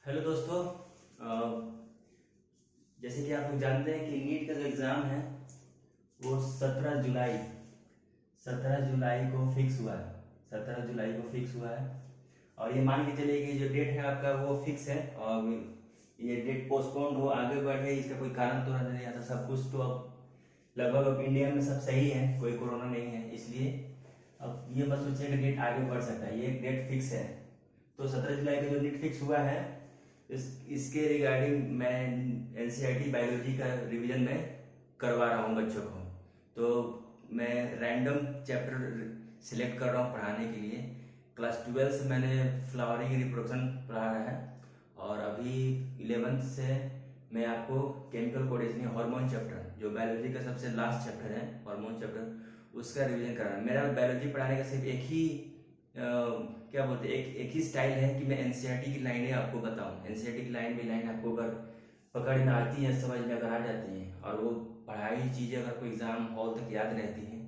Hello दोस्तों। जैसे कि आप लोग जानते हैं कि नीट का जो एग्ज़ाम है वो 17 जुलाई को फिक्स हुआ है। 17 जुलाई को फिक्स हुआ है और ये मान के चलिए कि जो डेट है आपका वो फिक्स है और ये डेट पोस्टपोन हो आगे बढ़े इसका कोई कारण तो नजर नहीं आता। सब कुछ तो अब लगभग अब इंडिया में सब सही है, कोई कोरोना नहीं है, इसलिए अब ये मत सोचिए कि डेट आगे बढ़ सकता है। ये डेट फिक्स है। तो 17 जुलाई का जो डेट फिक्स हुआ है इसके रिगार्डिंग मैं एनसीईआरटी बायोलॉजी का रिवीजन में करवा रहा हूँ बच्चों को। तो मैं रैंडम चैप्टर सिलेक्ट कर रहा हूँ पढ़ाने के लिए। क्लास 12 से मैंने फ्लावरिंग रिप्रोडक्शन पढ़ाया है और अभी 11th से मैं आपको केमिकल कोडेक्स हार्मोन चैप्टर जो बायोलॉजी का सबसे लास्ट चैप्टर है हार्मोन चैप्टर उसका रिवीजन कर रहा हूँ। मेरा बायोलॉजी पढ़ाने का सिर्फ एक ही क्या बोलते हैं एक ही स्टाइल है कि मैं एनसीईआरटी की लाइनें आपको बताऊं। एनसीईआरटी की लाइन बाई लाइन आपको अगर पकड़ में आती हैं, समझ में अगर आ जाती हैं और वो पढ़ाई चीज़ें अगर कोई एग्जाम हॉल तक याद रहती हैं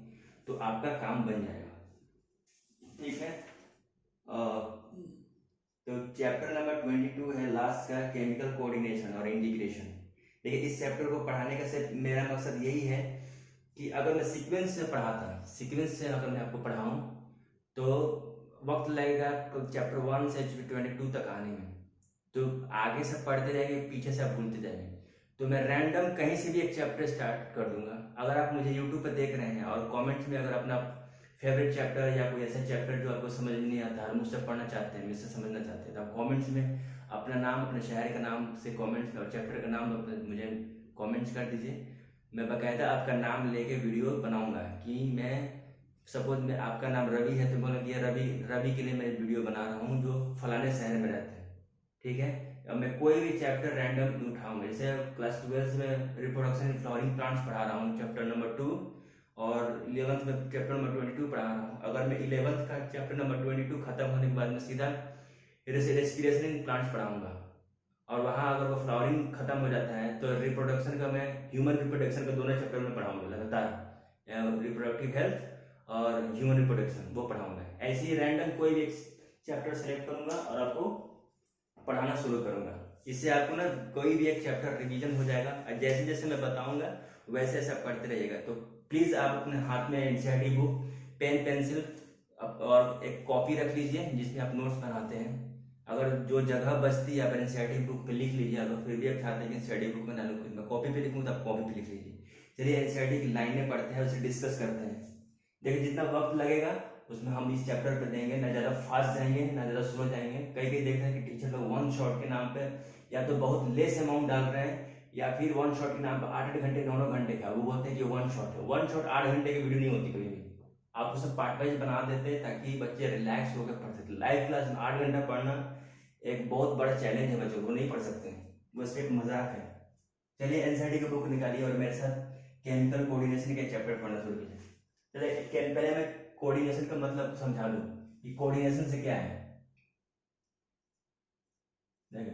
तो आपका काम बन जाएगा। ठीक है। तो चैप्टर नंबर 22 है लास्ट का, केमिकल कोऑर्डिनेशन और इंटीग्रेशन। देखिए इस चैप्टर को पढ़ाने का सिर्फ मेरा मकसद यही है कि अगर मैं सीक्वेंस से पढ़ाता, सीक्वेंस से अगर मैं आपको पढ़ाऊँ तो वक्त लगेगा चैप्टर 1 से 22 तक आने में, तो आगे से पढ़ते जाएंगे, पीछे से आप भूलते जाएंगे। तो मैं रैंडम कहीं से भी एक चैप्टर स्टार्ट कर दूंगा। अगर आप मुझे यूट्यूब पर देख रहे हैं और कमेंट्स में अगर अपना फेवरेट चैप्टर या कोई ऐसा चैप्टर जो आपको समझ में नहीं आता और मुझसे पढ़ना चाहते हैं, मुझसे समझना चाहते हैं, तो आप कमेंट्स में अपना नाम, अपने शहर का नाम से कमेंट्स में और चैप्टर का नाम मुझे कमेंट्स कर दीजिए। मैं बाकायदा आपका नाम लेके वीडियो बनाऊंगा कि मैं सपोज में आपका नाम रवि है तो बोला कि रवि के लिए मैं वीडियो बना रहा हूँ जो फलाने शहर में रहते हैं। ठीक है। अब मैं कोई भी चैप्टर रैंडम उठाऊंगा। जैसे क्लास 12 में रिप्रोडक्शन इन फ्लावरिंग प्लांट्स पढ़ा रहा हूँ चैप्टर नंबर 2 और 11th में चैप्टर नंबर 22 पढ़ा रहा हूँ। अगर मैं 11th का चैप्टर नंबर 22 खत्म होने के बाद मैं सीधा रेस्पिरेशन इन प्लांट्स पढ़ाऊंगा और वहाँ अगर वो फ्लावरिंग खत्म हो जाता है तो रिप्रोडक्शन का मैं ह्यूमन रिप्रोडक्शन का दोनों चैप्टर में पढ़ाऊंगा लगातार। रिप्रोडक्टिव हेल्थ और ह्यूमन रिप्रोडक्शन वो पढ़ाऊंगा। ऐसे ही रैंडम कोई भी एक चैप्टर सेलेक्ट करूंगा और आपको पढ़ाना शुरू करूंगा। इससे आपको ना कोई भी एक चैप्टर रिवीजन हो जाएगा और जैसे जैसे मैं बताऊंगा वैसे ऐसा पढ़ते रहिएगा। तो प्लीज आप अपने हाथ में एनसीईआरटी बुक, पेन, पेंसिल और एक कॉपी रख लीजिए जिसमें आप नोट्स बनाते हैं। अगर जो जगह बचती है आप एनसीईआरटी बुक पे लिख लीजिए। अगर फिर भी आप चाहते हैं कि एनसीईआरटी बुक में ना लिखूँ, मैं कॉपी पे लिखूँ, तो आप कॉपी पे लिख लीजिए। चलिए एनसीईआरटी की लाइनें पढ़ते हैं, उसे डिस्कस करते हैं। देखिए जितना वक्त लगेगा उसमें हम इस चैप्टर पे देंगे, ना ज़्यादा फास्ट जाएंगे ना ज़्यादा स्लो जाएंगे। कई कई देखते हैं कि टीचर लोग वन शॉट के नाम पे या तो बहुत लेस अमाउंट डाल रहे हैं या फिर वन शॉट के नाम पे 8-8 घंटे 9-9 घंटे का वो बोलते हैं कि वन शॉट है। वन शॉट 8 घंटे की वीडियो नहीं होती कभी भी। आपको सब पार्ट वाइज बना देते हैं ताकि बच्चे रिलैक्स होकर पढ़ सके। लाइव क्लास में 8 घंटा पढ़ना एक बहुत बड़ा चैलेंज है, बच्चों को नहीं पढ़ सकते, वो सिर्फ मजाक है। चलिए एनसीईआरटी की बुक निकालिए और मेरे साथ केमिकल कोऑर्डिनेशन के चैप्टर पढ़ना शुरू कीजिए। चलिए पहले मैं कोऑर्डिनेशन का मतलब समझा दूं कि कोऑर्डिनेशन से क्या है। देखिए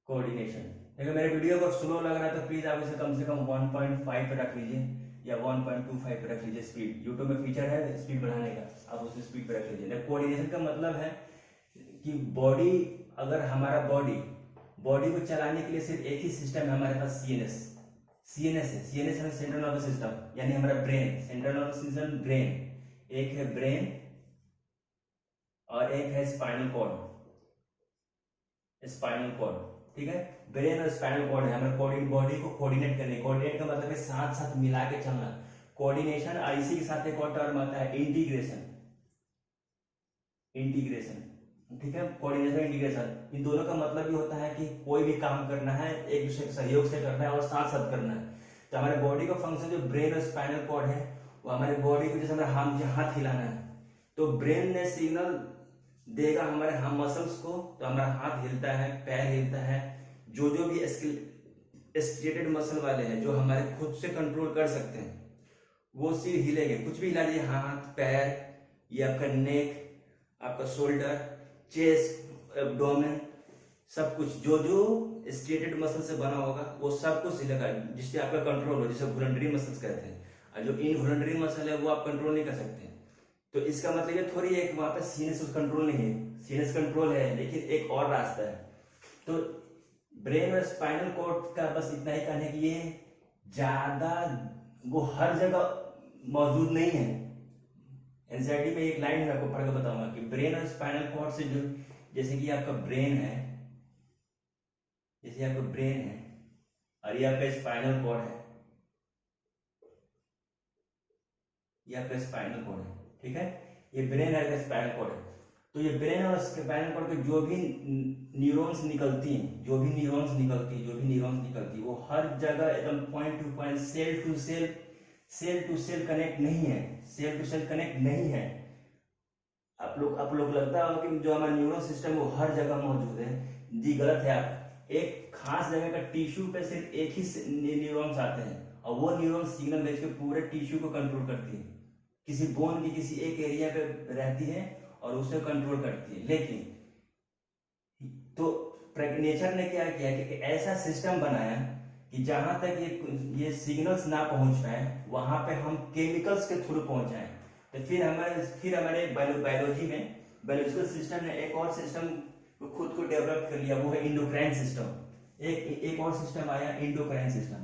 कोऑर्डिनेशन, देखिए मेरे वीडियो को स्लो लग रहा है तो प्लीज आप इसे कम से कम 1.5 पे रख लीजिए या 1.25 पे रख लीजिए। स्पीड यूट्यूब में फीचर है स्पीड बढ़ाने का, आप उस स्पीड पे रख लीजिए। कोऑर्डिनेशन का मतलब है कि बॉडी, अगर हमारा बॉडी को चलाने के लिए सिर्फ एक ही सिस्टम है हमारे पास, सीएनएस है। सीएनएस है सेंट्रल नर्वस सिस्टम, यानी हमारा brain, central nervous system brain. एक है ब्रेन और एक है स्पाइनल कॉर्ड। ठीक है, ब्रेन और स्पाइनल कॉर्ड है हमारे बॉडी को कोऑर्डिनेट करने। कोऑर्डिनेट का मतलब है साथ साथ मिला के चलना, कोऑर्डिनेशन। और इसी के साथ एक और टर्म आता है इंटीग्रेशन। ठीक है, कोऑर्डिनेशन इंटीग्रेशन, इन दोनों का मतलब ये होता है कि कोई भी काम करना है एक दूसरे के सहयोग से करना है और साथ साथ करना है। तो हमारे बॉडी का फंक्शन जो ब्रेन और स्पाइनल कॉर्ड है वो हमारे बॉडी को, जैसे हमारा हाथ हिलाना है तो ब्रेन ने सिग्नल देगा हमारे हम मसल्स को, तो हमारा हाथ हिलता है, पैर हिलता है। जो भी स्टेटेड मसल वाले हैं जो हमारे खुद से कंट्रोल कर सकते हैं वो सिर्फ हिलेंगे। कुछ भी हिला लीजिए, हाथ, पैर, ये आपका नेक, आपका शोल्डर, चेस्ट, एब्डोमेन, सब कुछ जो स्टेटेड मसल से बना होगा वो सब कुछ हिलेगा जिससे आपका कंट्रोल हो, जिसे वॉलंटरी मसल्स कहते हैं। और जो इनवॉलंटरी मसल है वो आप कंट्रोल नहीं कर सकते। तो इसका मतलब ये थोड़ी है कि वहां पे सीनस कंट्रोल नहीं है, सीनस कंट्रोल है, लेकिन एक और रास्ता है। तो ब्रेन और स्पाइनल कॉर्ड का बस इतना ही कहना है कि ये ज्यादा वो हर जगह मौजूद नहीं है। एनसीईआरटी में एक लाइन है, आपको पढ़ के बताऊंगा कि ब्रेन और स्पाइनल कॉर्ड से जो, जैसे कि आपका ब्रेन है, जैसे आपका ब्रेन है और ये आपका स्पाइनल कॉर्ड है, ये आपका स्पाइनल कॉर्ड है, ठीक है, ये ब्रेन है, स्पाइनल कॉर्ड है। तो ये ब्रेन और स्पाइनल कॉर्ड के जो भी न्यूरॉन्स निकलती हैं, जो भी न्यूरॉन्स निकलती, वो हर जगह एकदम point to point, cell to cell connect नहीं है, सेल टू सेल कनेक्ट नहीं है। आप लोग लगता है कि जो हमारा न्यूरल सिस्टम वो हर जगह मौजूद है, जी गलत है। आप एक खास जगह का टिश्यू पे सिर्फ एक ही न्यूरॉन्स आते हैं और वो न्यूरॉन सिग्नल भेज के पूरे टिश्यू को कंट्रोल करती है, किसी बोन की किसी एक एरिया पे रहती है और उसे कंट्रोल करती है। लेकिन तो नेचर ने क्या किया कि ऐसा सिस्टम बनाया कि जहां तक ये सिग्नल्स ना पहुंच पाए वहां पे हम केमिकल्स के थ्रू पहुंचाएं। तो फिर हमारे बायोलॉजी में बायोलॉजिकल सिस्टम ने एक और सिस्टम खुद को डेवलप कर लिया, वो है इंडोक्राइन सिस्टम। एक और सिस्टम आया, इंडोक्राइन सिस्टम।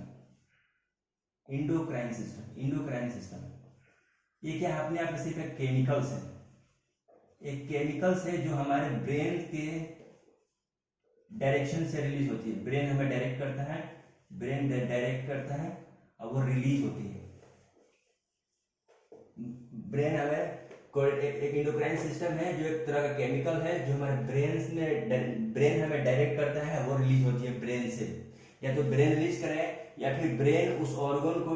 ये क्या अपने आप में सिर्फ एक केमिकल्स है, एक केमिकल्स है जो हमारे ब्रेन के डायरेक्शन से रिलीज होती है। ब्रेन हमें डायरेक्ट करता है और वो रिलीज होती है। ब्रेन हमें एक इंडोक्राइन सिस्टम है जो एक तरह का केमिकल है जो हमारे ब्रेन हमें डायरेक्ट करता है, वो रिलीज होती है ब्रेन से। या तो ब्रेन रिलीज करे या फिर ब्रेन उस ऑर्गन को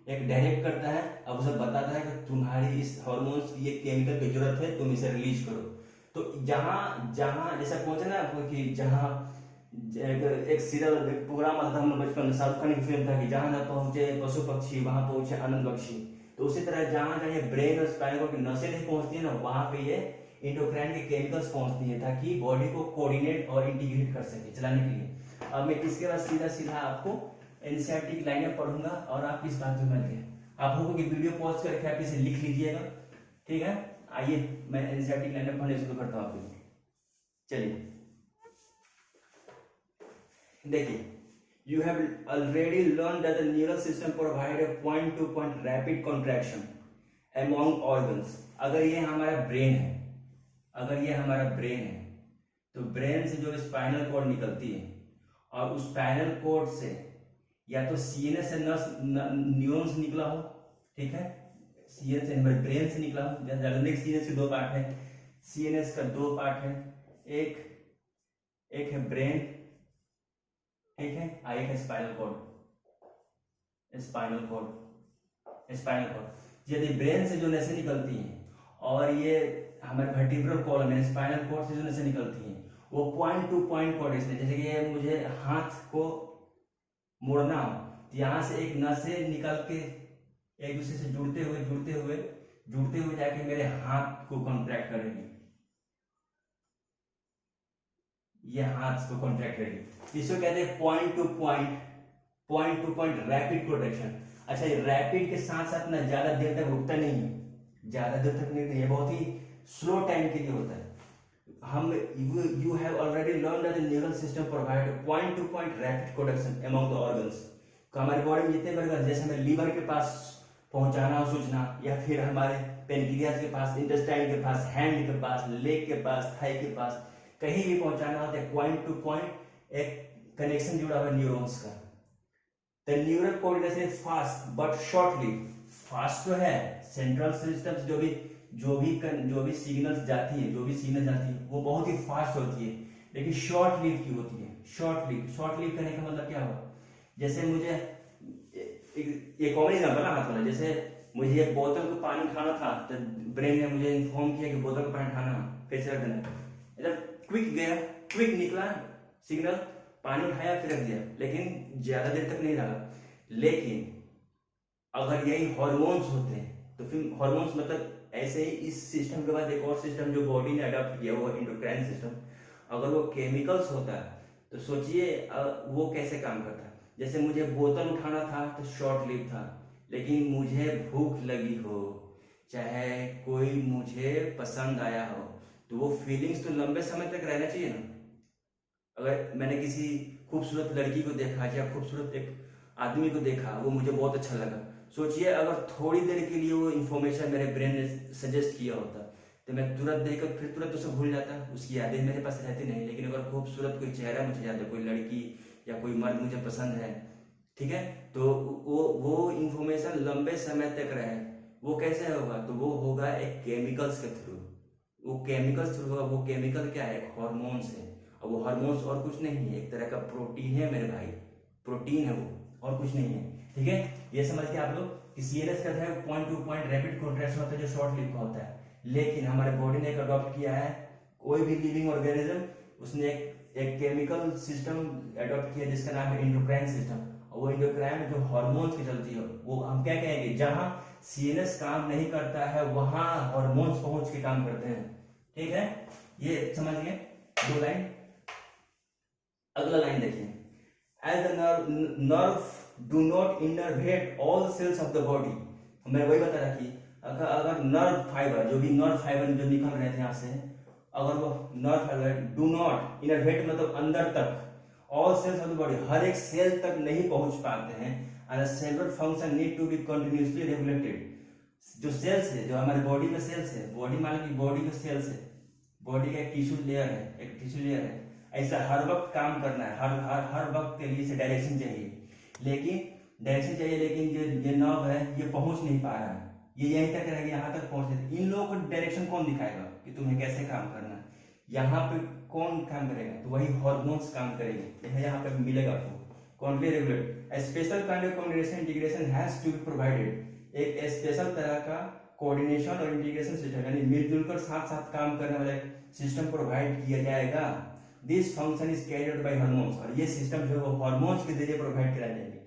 एक डायरेक्ट करता है, अब उसे बताता है कि तुम्हारी इस हार्मोन्स की ये केमिकल की जरूरत है, तुम इसे रिलीज करो। तो जहां जैसा पहुंचे ना आपको कि जहां एक सीरियल प्रोग्राम आता था हम लोग बचपन में, शाहरुख खान की फिल्म था कि जहां ना पहुंचे पशु पक्षी वहां पहुंचे आनंद बख्शी। तो उसी तरह जहां जहां ब्रेन और स्पाइनल कॉर्ड की नसें नहीं पहुंचती है ना, वहां पे ये इंडोक्राइन के केमिकल्स पहुंचती है ताकि बॉडी को कोऑर्डिनेट और इंटीग्रेट कर सके चलाने के लिए। अब मैं इसके बाद सीधा आपको एनसीईआरटी की लाइनें पढ़ूंगा और आप इस बात को समझ गए। आप लोगों की वीडियो पॉज करके आप इसे लिख लीजिएगा, ठीक है। आइए मैं एनसीईआरटी की लाइनें पढ़ने शुरू करता हूँ आपके लिए। चलिए देखिए, you have already learned that the neural system provide a point to point rapid contraction among organs। अगर ये हमारा ब्रेन है, तो ब्रेन से जो स्पाइनल कॉर्ड निकलती है और उस स्पाइनल कॉर्ड से या तो सीएनएस से न्यूरॉन्स निकला हो, ठीक है, सीएनएस से हमारे ब्रेन से निकला हो। जैसे सीएनएस के दो पार्ट है, सीएनएस का दो पार्ट है, एक है ब्रेन, ठीक है, एक है स्पाइनल कॉर्ड। यदि ब्रेन से जो नसें निकलती हैं और ये हमारे वर्टिब्रल कॉलम है स्पाइनल कॉर्ड से जो नसें निकलती हैं वो पॉइंट टू पॉइंट कोऑर्डिनेशन, जैसे कि ये मुझे हाथ को मोड़ना हो तो यहाँ से एक नसें निकल के एक दूसरे से जुड़ते हुए जाके मेरे हाथ को कॉन्ट्रैक्ट करेगी, ये हाथ को कॉन्ट्रैक्ट करेगी। इसको कहते हैं point to point rapid protection. अच्छा, ये रैपिड के साथ साथ ना ज्यादा देर तक रुकता नहीं है, ये बहुत ही स्लो टाइम के लिए होता है। You have already learned that the neural system provide point to point rapid connection among the organs। तो हमारे बॉडी में जितने organs, जैसे हमें लीवर के पास पहुंचाना हो सूचना, या फिर हमारे पेनक्रियास के पास, इंटेस्टाइन के पास, हैंड के पास, लेग के पास, थाई के पास, कहीं भी पहुंचाना होता है, पॉइंट टू पॉइंट एक कनेक्शन जुड़ा हुआ न्यूरॉन्स का। The neural coordination is fast but shortly. Fast तो है, सेंट्रल सिस्टम से जो भी सिग्नल्स जाती है वो बहुत ही फास्ट होती है, लेकिन शॉर्ट लिव की होती है। शॉर्ट लिव करने का मतलब क्या हुआ, जैसे मुझे एक कॉमन एग्जांपल हाथ वाला, जैसे मुझे एक बोतल को पानी उठाना था तो ब्रेन ने मुझे इन्फॉर्म किया कि बोतल को पानी उठाना, फिर से रख देना, मतलब क्विक निकला सिग्नल, पानी उठाया फिर रख दिया, लेकिन ज्यादा देर तक नहीं रहा। लेकिन अगर यही हॉर्मोन्स होते हैं तो फिर हॉर्मोन्स मतलब ऐसे ही इस सिस्टम के बाद एक और सिस्टम जो बॉडी ने अडॉप्ट किया वो इंडोक्राइन सिस्टम, अगर वो केमिकल्स होता है तो सोचिए वो कैसे काम करता है। जैसे मुझे बोतल उठाना था तो शॉर्ट लिव था, लेकिन मुझे भूख लगी हो, चाहे कोई मुझे पसंद आया हो, तो वो फीलिंग्स तो लंबे समय तक रहना चाहिए ना। अगर मैंने किसी खूबसूरत लड़की को देखा या खूबसूरत एक आदमी को देखा, वो मुझे बहुत अच्छा लगा, सोचिए अगर थोड़ी देर के लिए वो इन्फॉर्मेशन मेरे ब्रेन ने सजेस्ट किया होता, तो मैं तुरंत देखकर फिर तुरंत उसे भूल जाता, उसकी यादें मेरे पास रहती नहीं। लेकिन अगर खूबसूरत कोई चेहरा मुझे याद है, कोई लड़की या कोई मर्द मुझे पसंद है, ठीक है, तो वो इन्फॉर्मेशन लंबे समय तक रहे। वो कैसे होगा? तो वो होगा एक केमिकल्स के थ्रू। वो केमिकल्स थ्रू होगा। वो केमिकल क्या है? हार्मोन्स है। और वो हार्मोन्स और कुछ नहीं है, एक तरह का प्रोटीन है मेरे भाई, प्रोटीन है वो, और कुछ नहीं है। ठीक है, ये समझ के आप लोग कि सीएनएस का है point to point rapid contraction होता है, जो शॉर्ट लिव का होता है। लेकिन हमारे बॉडी ने एक अडॉप्ट किया है, कोई भी लिविंग ऑर्गेनिज्म, उसने एक केमिकल सिस्टम अडॉप्ट किया जिसका नाम है एंडोक्राइन सिस्टम। और वो एंडोक्राइन जो हार्मोन्स की चलती है, वो हम क्या कहेंगे, जहां सीएनएस काम नहीं करता है वहां हार्मोन्स पहुंच के काम करते हैं। ठीक है, ये समझ गए? दो लाइन। अगला लाइन देखिए, as the nerve do not innervate all cells of the body. मैं वही बता रहा कि अगर नर्व फाइबर, जो भी नर्व फाइबर जो निकल रहे थे यहाँ से, अगर वो nerve fibre do not innervate मतलब अंदर तक, all cells of the body, हर एक सेल तक नहीं पहुंच पाते हैं, and cellular function need to be continuously regulated. जो सेल्स है, जो हमारे बॉडी में सेल्स है, बॉडी मान लो कि बॉडी में सेल्स है, बॉडी का एक टिश्यू लेयर है, एक टिश्यू लेयर है, ऐसा हर वक्त काम करना है, हर वक्त के लिए डायरेक्शन चाहिए, लेकिन ये नर्व है, ये पहुंच नहीं पा रहा है, ये यहीं तक रहेगा, यहाँ तक पहुंचे। इन लोगों को डायरेक्शन कौन दिखाएगा कि तुम्हें कैसे काम करना है? यहाँ पे कौन काम करेगा? तो वही हार्मोन्स काम करेंगे। यहाँ पे मिलेगा आपको कॉन्ट्री regulate. A special kind of coordination integration has to be provided। एक स्पेशल तरह का कोऑर्डिनेशन और इंटीग्रेशन सिस्टम, यानी मिलजुल कर साथ साथ काम करने वाला सिस्टम प्रोवाइड किया जाएगा। This function is carried out by hormones, और ये सिस्टम जो है वो हार्मोन्स के जरिए प्रोवाइड कराए जाएंगे।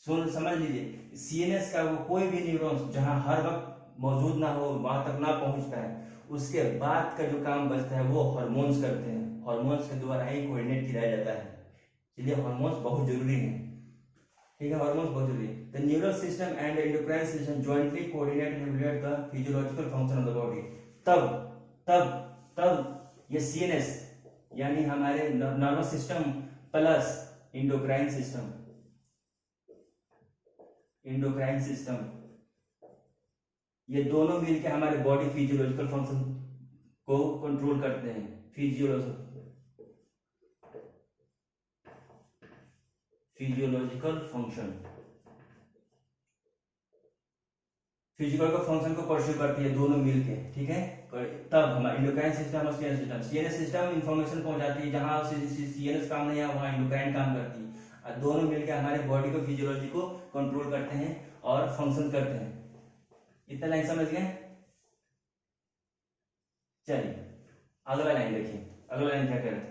सुन समझ लीजिए, सीएनएस का वो कोई भी न्यूरॉन्स जहां हर वक्त मौजूद ना हो, वहां तक ना पहुंच पाए, उसके बाद का जो काम बचता है वो हार्मोन्स करते हैं। हार्मोन्स के द्वारा ही कोऑर्डिनेट किया जाता है, इसलिए हार्मोन्स बहुत जरूरी है। ठीक है, हार्मोन्स बहुत जरूरी है। The neural system and endocrine system jointly coordinate and regulate the physiological function of the body. तब तब तब ये सीएनएस यानी हमारे nervous system plus endocrine system, ये दोनों मिलकर हमारे बॉडी फिजियोलॉजिकल फंक्शन को कंट्रोल करते हैं। फिजियोलॉजिकल फंक्शन, फिजिकल का फंक्शन को परस्यू करती है दोनों मिलके। ठीक है, तब हमारा एंडोक्राइन सिस्टम और सीएनएस सिस्टम इंफॉर्मेशन पहुंचाती है, जहां सीएनएस काम नहीं है वहां एंडोक्राइन काम करती है, और दोनों मिलकर हमारे बॉडी को फिजियोलॉजी को कंट्रोल करते हैं और फंक्शन करते हैं। इतना लाइन समझ गए? चलिए अगला लाइन देखिए, अगला लाइन क्या करें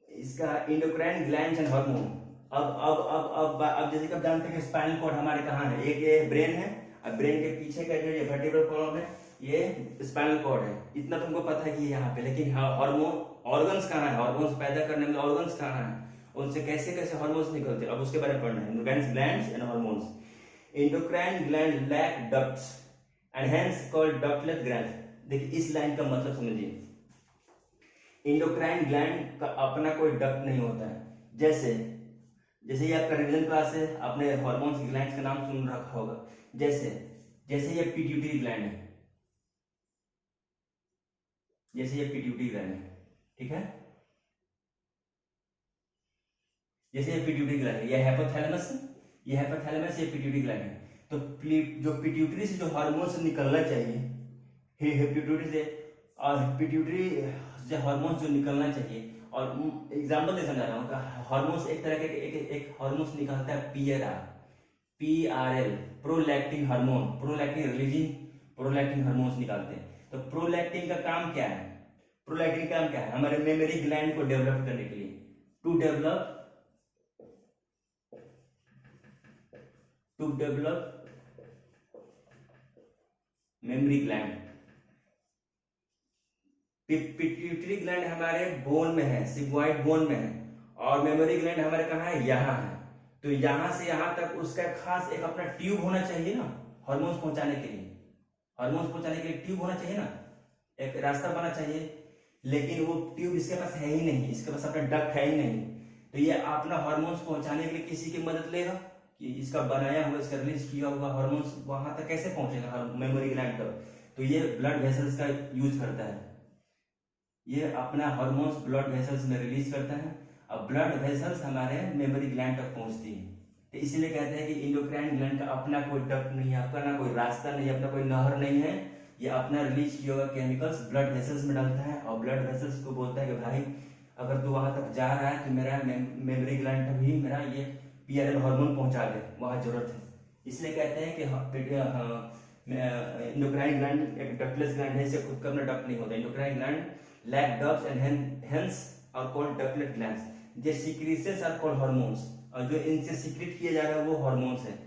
इसका, इंडोक्राइन ग्लैंड्स एंड हार्मोन। अब जैसे कि आप जानते हैं कि स्पाइनल कॉर्ड हमारे कहाँ है, एक ये ब्रेन है, और ब्रेन के पीछे का जो ये वर्टिब्रल कॉलम है ये स्पाइनल कॉर्ड है। इतना तुमको पता है कि ये यहाँ पे, लेकिन हार्मोन ऑर्गन्स कहाँ है, हार्मोन्स पैदा करने में ऑर्गन्स कहाँ है, उनसे कैसे कैसे हार्मोन्स निकलते हैं, अब उसके बारे में पढ़ना है। Endocrine glands and hormones. Endocrine gland lack ducts and hence called ductless gland. देखिए इस लाइन का मतलब समझिए, इंडोक्राइन ग्लैंड का अपना कोई डक्ट नहीं होता है। जैसे ये आपका रिवीजन क्लास है, आपने हार्मोन्स ग्लैंड्स का नाम सुन रखा होगा। जैसे ये पिट्यूटरी ग्लैंड है, ठीक है, जैसे ये पिट्यूटरी ग्लैंड है, ये हाइपोथैलेमस, ये पिट्यूटरी ग्लैंड है। तो जो पिट्यूटरी से जो हार्मोन्स निकलना चाहिए, पिट्यूटरी से हार्मोन्स जो निकलना चाहिए, और एग्जांपल दे समझा रहा हूँ, हार्मोन्स एक तरह के एक हार्मोन्स निकलता है PRL, prolactin hormone, prolactin hormones निकालते हैं। तो प्रोलैक्टिन का काम क्या है? हमारे मेमोरी ग्लैंड को डेवलप करने के लिए, to develop memory gland. Pituitary gland हमारे बोन में है, सिग्मॉइड बोन में है, और मेमोरी ग्लैंड हमारे कहाँ है? यहाँ है। तो यहाँ से यहाँ तक उसका खास एक अपना ट्यूब होना चाहिए ना हार्मोन्स पहुंचाने के लिए। हार्मोन्स पहुंचाने के लिए ट्यूब होना चाहिए ना, एक रास्ता बना चाहिए, लेकिन वो ट्यूब इसके पास है ही नहीं, इसके पास अपना डक्ट है ही नहीं। तो ये अपना हार्मोन्स पहुंचाने के लिए किसी की मदद लेगा कि इसका बनाया हुआ, इसका रिलीज किया हुआ हार्मोन्स वहां तक कैसे पहुंचेगा मेमोरी ग्लैंड तक? तो ये ब्लड वेसल्स का यूज करता है, ये अपना हार्मोन्स ब्लड वेसल्स में रिलीज करता है, अब ब्लड वेसल्स हमारे मेमोरी ग्लैंड तक पहुंचती है। तो इसीलिए कहते हैं कि इंडोक्राइन ग्लैंड का अपना कोई डक्ट नहीं है, अपना ना कोई रास्ता नहीं है, अपना कोई नहर नहीं है, ये अपना रिलीज किया हुआ केमिकल्स ब्लड वेसल्स में डालता है और ब्लड वेसल्स को बोलता है कि भाई अगर तू वहां तक जा रहा है तो मेरा मेमोरी ग्लैंड तक भी मेरा ये पीआरएल हार्मोन पहुंचा दे, वहां जरूरत है। इसलिए कहते हैं कि इंडोक्राइन ग्लैंड एक डक्टलेस ग्लैंड है, इसे खुद का अपना डक्ट नहीं होता। Endocrine gland lack ducts and hence are called ductless glands. Their secretions are called hormones, और जो इनसे सीक्रेट किया जा रहा है वो हार्मोन्स है।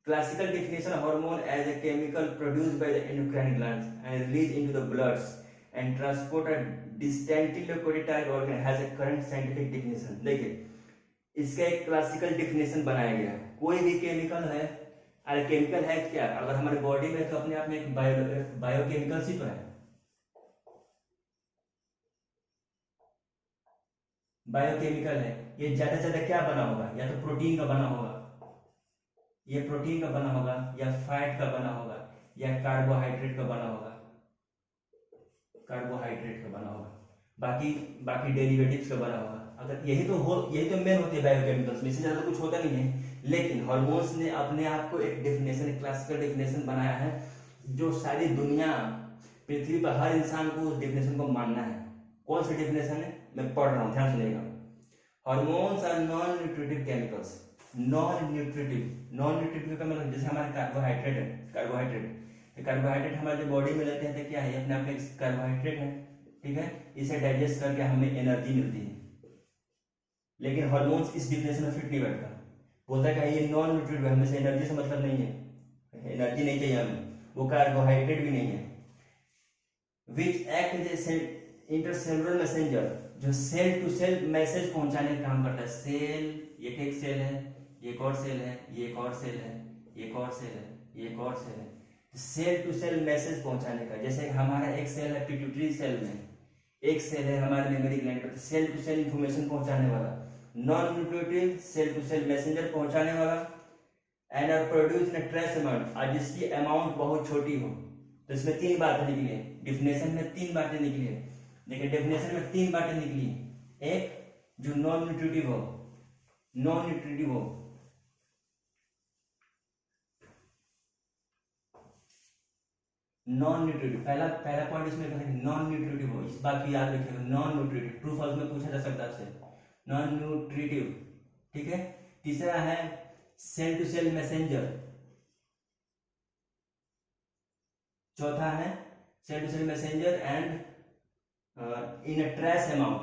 Classical definition of hormone as a chemical produced by the endocrine glands and released into the bloods and transported distantly located organ has a current scientific definition। देखिए इसका एक क्लासिकल डिफिनेशन बनाया गया है। कोई भी केमिकल है, अरे केमिकल है क्या, अगर हमारे बॉडी में तो अपने आप में एक बायोकेमिकल्स ही तो है, बायोकेमिकल है। ये ज्यादा से ज्यादा क्या बना होगा, या तो प्रोटीन का बना होगा, ये प्रोटीन का बना होगा, या फैट का बना होगा, या कार्बोहाइड्रेट का बना होगा, कार्बोहाइड्रेट का बना होगा, बाकी बाकी डेरिवेटिव्स का बना होगा। अगर यही तो मेन होती है बायोकेमिकल्स में, इससे ज्यादा कुछ होता नहीं है। लेकिन हार्मोन्स ने अपने आप को एक डेफिनेशन, क्लासिकल डेफिनेशन बनाया है, जो सारी दुनिया पृथ्वी पर हर इंसान को उस डेफिनेशन को मानना है। कौन सी डेफिनेशन है, मैं पढ़ रहा हूँ, ध्यान सुनिएगा। Hormones are non nutritive chemicals. Non nutritive का मतलब जैसे हमारे कार्बोहाइड्रेट है, कार्बोहाइड्रेट हमारे जो बॉडी में लेते हैं तो क्या है, अपने आप में कार्बोहाइड्रेट है, ठीक है, इसे डाइजेस्ट करके हमें एनर्जी मिलती है। लेकिन हार्मोन्स इस डिफिनेशन में फिट नहीं बैठता, बोलता है कि ये नॉन न्यूट्रिटिव है, हमें से एनर्जी से मतलब नहीं है, एनर्जी नहीं चाहिए हमें, वो कार्बोहाइड्रेट भी नहीं है। Which act as intercellular messenger, जो सेल टू सेल मैसेज पहुंचाने का काम करता है। सेल, ये एक सेल है, ये एक और सेल है, ये एक और सेल है, ये एक और सेल है, ये एक और सेल है, सेल टू सेल मैसेज पहुंचाने का। जैसे हमारा एक सेल है पिट्यूटरी सेल में, एक सेल है हमारे मेमोरी ग्लैंड पर, सेल टू सेल इंफॉर्मेशन पहुंचाने वाला। Non nutritive, cell to cell messenger पहुंचाने वाला, and are produce in trace amount, और जिसकी अमाउंट बहुत छोटी हो। तो इसमें तीन बातें निकली है, डिफिनेशन में तीन बातें निकली है। देखिए डेफिनेशन में तीन बातें निकली है। एक, जो नॉन न्यूट्रिटिव हो, नॉन न्यूट्रिटिव हो, नॉन न्यूट्रिटिव, पहला पॉइंट इसमें नॉन न्यूट्रिटिव हो, इस बात को याद रखिएगा। नॉन न्यूट्रिटिव, ट्रू फॉल्स में पूछा जा सकता है आपसे, नॉन न्यूट्रिटिव, ठीक है। तीसरा है सेल टू सेल मैसेंजर, चौथा है cell to cell messenger and in a trace amount.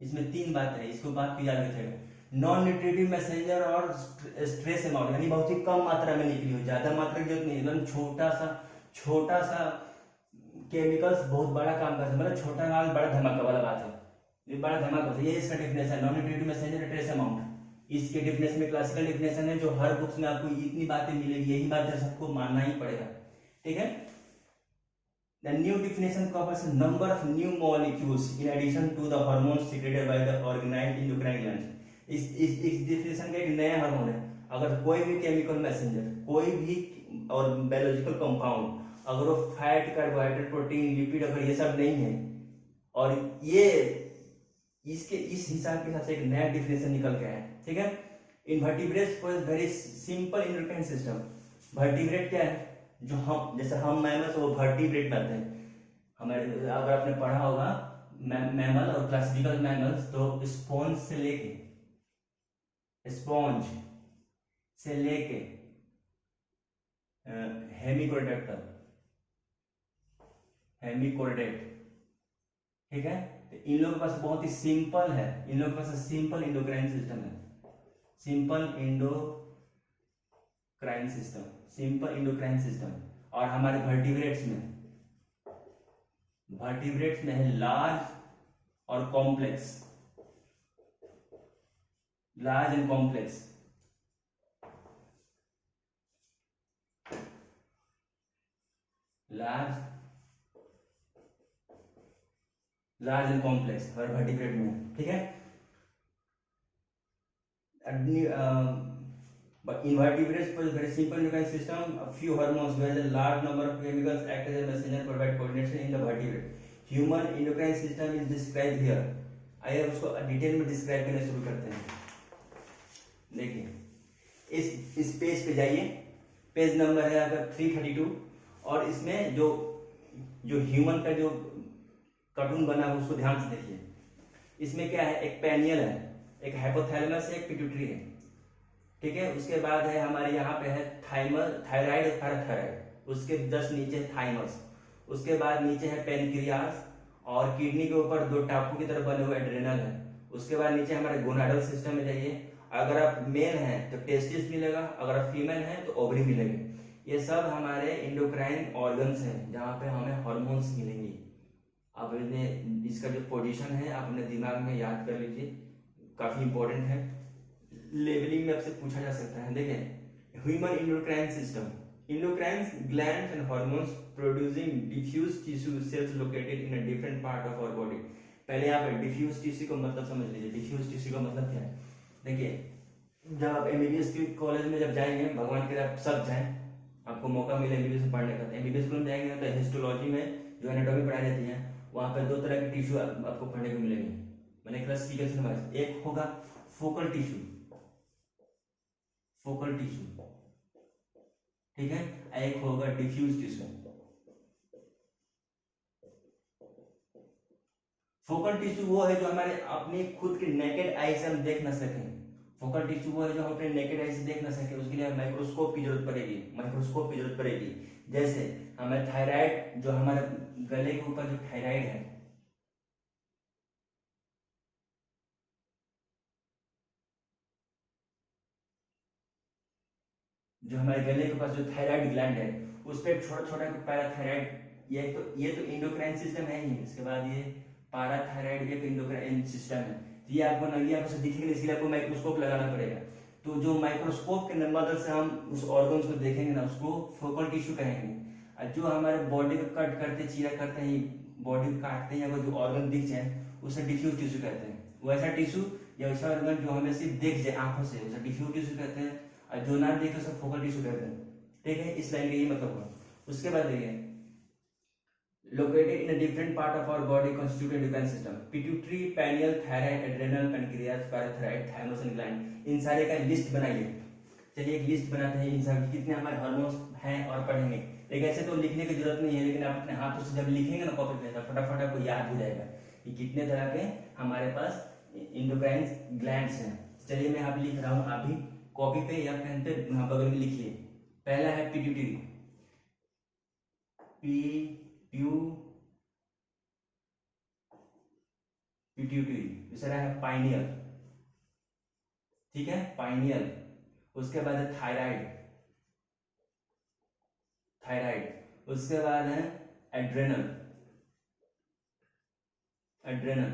इसमें तीन बात है, इसको बात को याद रखिएगा। नॉन न्यूट्रिटिव मैसेंजर और स्ट्रेस अमाउंट, यानी बहुत ही कम मात्रा में निकली हो, ज्यादा मात्रा की जरूरत नहीं, मतलब छोटा सा केमिकल्स बहुत बड़ा काम करते हैं, मतलब छोटा माल बड़ा धमाका वाला बात है, ये बड़ा धमाका होता है। ये इसका डेफिनेशन है, non nutritive messenger, trace amount. इसके डेफिनेशन में क्लासिकल डेफिनेशन है, जो हर बुक्स में आपको इतनी बातें मिलेगी, यही बातें सबको मानना ही पड़ेगा, ठीक है। The new definition covers a number of new molecules in addition to the hormones secreted by the organelle endocrine glands। इस definition का एक नया हार्मोन है। अगर कोई भी केमिकल मैसेंजर, कोई भी और बायोलॉजिकल कंपाउंड, अगर वो फैट, कार्बोहाइड्रेट, प्रोटीन, लिपिड, अगर ये सब नहीं है, और ये इसके इस हिसाब के साथ एक नया डिफिनेशन निकल गया है, ठीक है। Invertebrates for very simple endocrine system. Vertebrate क्या है, जो हम, जैसे हम मैमल्स, वो वर्टिब्रेट में आते हैं हमारे। अगर आपने पढ़ा होगा मैमल और क्लासिकल मैमल्स, तो स्पॉन्ज से लेके हेमिकोडेक्ट, ठीक है। तो इन लोगों के पास बहुत ही सिंपल है, इन लोगों के पास सिंपल इंडोक्राइन सिस्टम है, सिंपल इंडोक्राइन सिस्टम। और हमारे वर्टिब्रेट्स में है लार्ज और complex, large and complex. Large and complex और वर्टिब्रेट में, ठीक है। But invertebrates pose very simple endocrine system. A few hormones, whereas a large number of chemicals act as a messenger, provide coordination in the vertebrate. Human endocrine system is described here. आइए उसको detail में describe करना शुरू करते हैं। देखिए इस page पे जाइए, पेज नंबर है आपका 332 और इसमें जो ह्यूमन का जो कार्टून बना है उसको ध्यान से देखिए। इसमें क्या है, एक पेनियल है, एक हाइपोथैलेमस है, एक पिट्यूटरी है, ठीक है। उसके बाद है हमारे यहाँ पे है थायराइड और पैराथायराइड, उसके जस्ट नीचे है थाइमस, उसके बाद नीचे है पेनक्रियास और किडनी के ऊपर दो टापू की तरफ बने हुए एड्रेनल है। उसके बाद नीचे हमारे गोनाडल सिस्टम में जाइए, अगर आप मेल हैं तो टेस्टिस मिलेगा, अगर आप फीमेल हैं तो ओवरी मिलेगी। ये सब हमारे इंडोक्राइन ऑर्गन्स हैं जहाँ पे हमें हार्मोन्स मिलेंगी। आप इसका जो पोजीशन है आप अपने दिमाग में याद कर लीजिए, काफी इंपॉर्टेंट है, लेवलिंग में आपसे पूछा जा सकता है। देखें human endocrine system, endocrines glands and hormones producing diffuse tissue cells located in a different part of our body। पहले यहाँ पे diffuse tissue का मतलब समझ लीजिए। diffuse tissue का मतलब क्या है, देखिए जब आप एमबीबीएस के कॉलेज में जब जाएंगे, भगवान के आप सब जाएं, आपको मौका मिले एमबीबीएस में पढ़ने का, एमबीबीएस स्कूल में जाएंगे तो हिस्टोलॉजी में जो एनाटॉमी पढ़ाई जाती है वहाँ पे दो तरह के टिश्यू आपको पढ़ने को मिलेंगे, मैंने क्लासिफिकेशन वाइज। एक होगा फोकल टिश्यू, फोकल टिश्यू, ठीक है, एक होगा डिफ्यूज टिश्यू। फोकल टिश्यू वो है जो हमारे अपने खुद के नेकेड आई से हम देख ना सकें। फोकल टिश्यू वो है जो हम अपने नेकेड आई से देख ना सके, उसके लिए माइक्रोस्कोप की जरूरत पड़ेगी, माइक्रोस्कोप की जरूरत पड़ेगी। जैसे हमें थायराइड, जो हमारे गले के ऊपर जो थायराइड है, जो हमारे गले के पास जो थायराइड ग्लैंड है उस पर छोटा छोटा पैराथायराइड, ये तो इंडोक्राइन सिस्टम है ही। इसके बाद ये पैराथायराइड भी एक इंडोक्राइन सिस्टम है। तो ये आपको नंगी आंखों से दिखेंगे, इसके लिए आपको माइक्रोस्कोप लगाना पड़ेगा। तो जो माइक्रोस्कोप के मदद से हम उस ऑर्गन्स को देखेंगे ना, उसको फोकल टिश्यू कहेंगे। और जो हमारे बॉडी को कट करते, चीरा करते हैं, बॉडी को काटते हैं, अगर जो ऑर्गन दिख जाए उसे डिफ्यूज टिश्यू कहते हैं। वैसा टिश्यू या वैसा ऑर्गन जो हमें सिर्फ दिख जाए आंखों से, उसे डिफ्यूज टिश्यू कहते हैं, और जो ना देखे उसे फोकल टिश्यू कहते हैं, ठीक है। इस लाइन का ये मतलब हुआ। उसके बाद देखिए located in a different part of our body constitute endocrine system, pituitary, pineal, thyroid, adrenal, pancreas, parathyroid, thymus and gland। इन सारे का लिस्ट बनाइए। चलिए एक लिस्ट बनाते हैं इन सब कितने हमारे हार्मोन्स हैं और पढ़ेंगे। लेकिन ऐसे तो लिखने की जरूरत नहीं है, लेकिन आप अपने हाथों से जब लिखेंगे ना कॉपी पे, तो फटाफट आपको याद हो जाएगा कि कितने तरह के हमारे पास इंडोक्राइन ग्लैंड्स हैं। चलिए मैं आप लिख रहा हूँ, आप भी कॉपी पे या पेन पे बगल में लिखिए। पहला है पिट्यूटरी, पिट्यूटरी। दूसरा है पाइनियल, ठीक है, पाइनियल। उसके बाद है थायराइड, थायराइड। उसके बाद है एड्रेनल, एड्रेनल।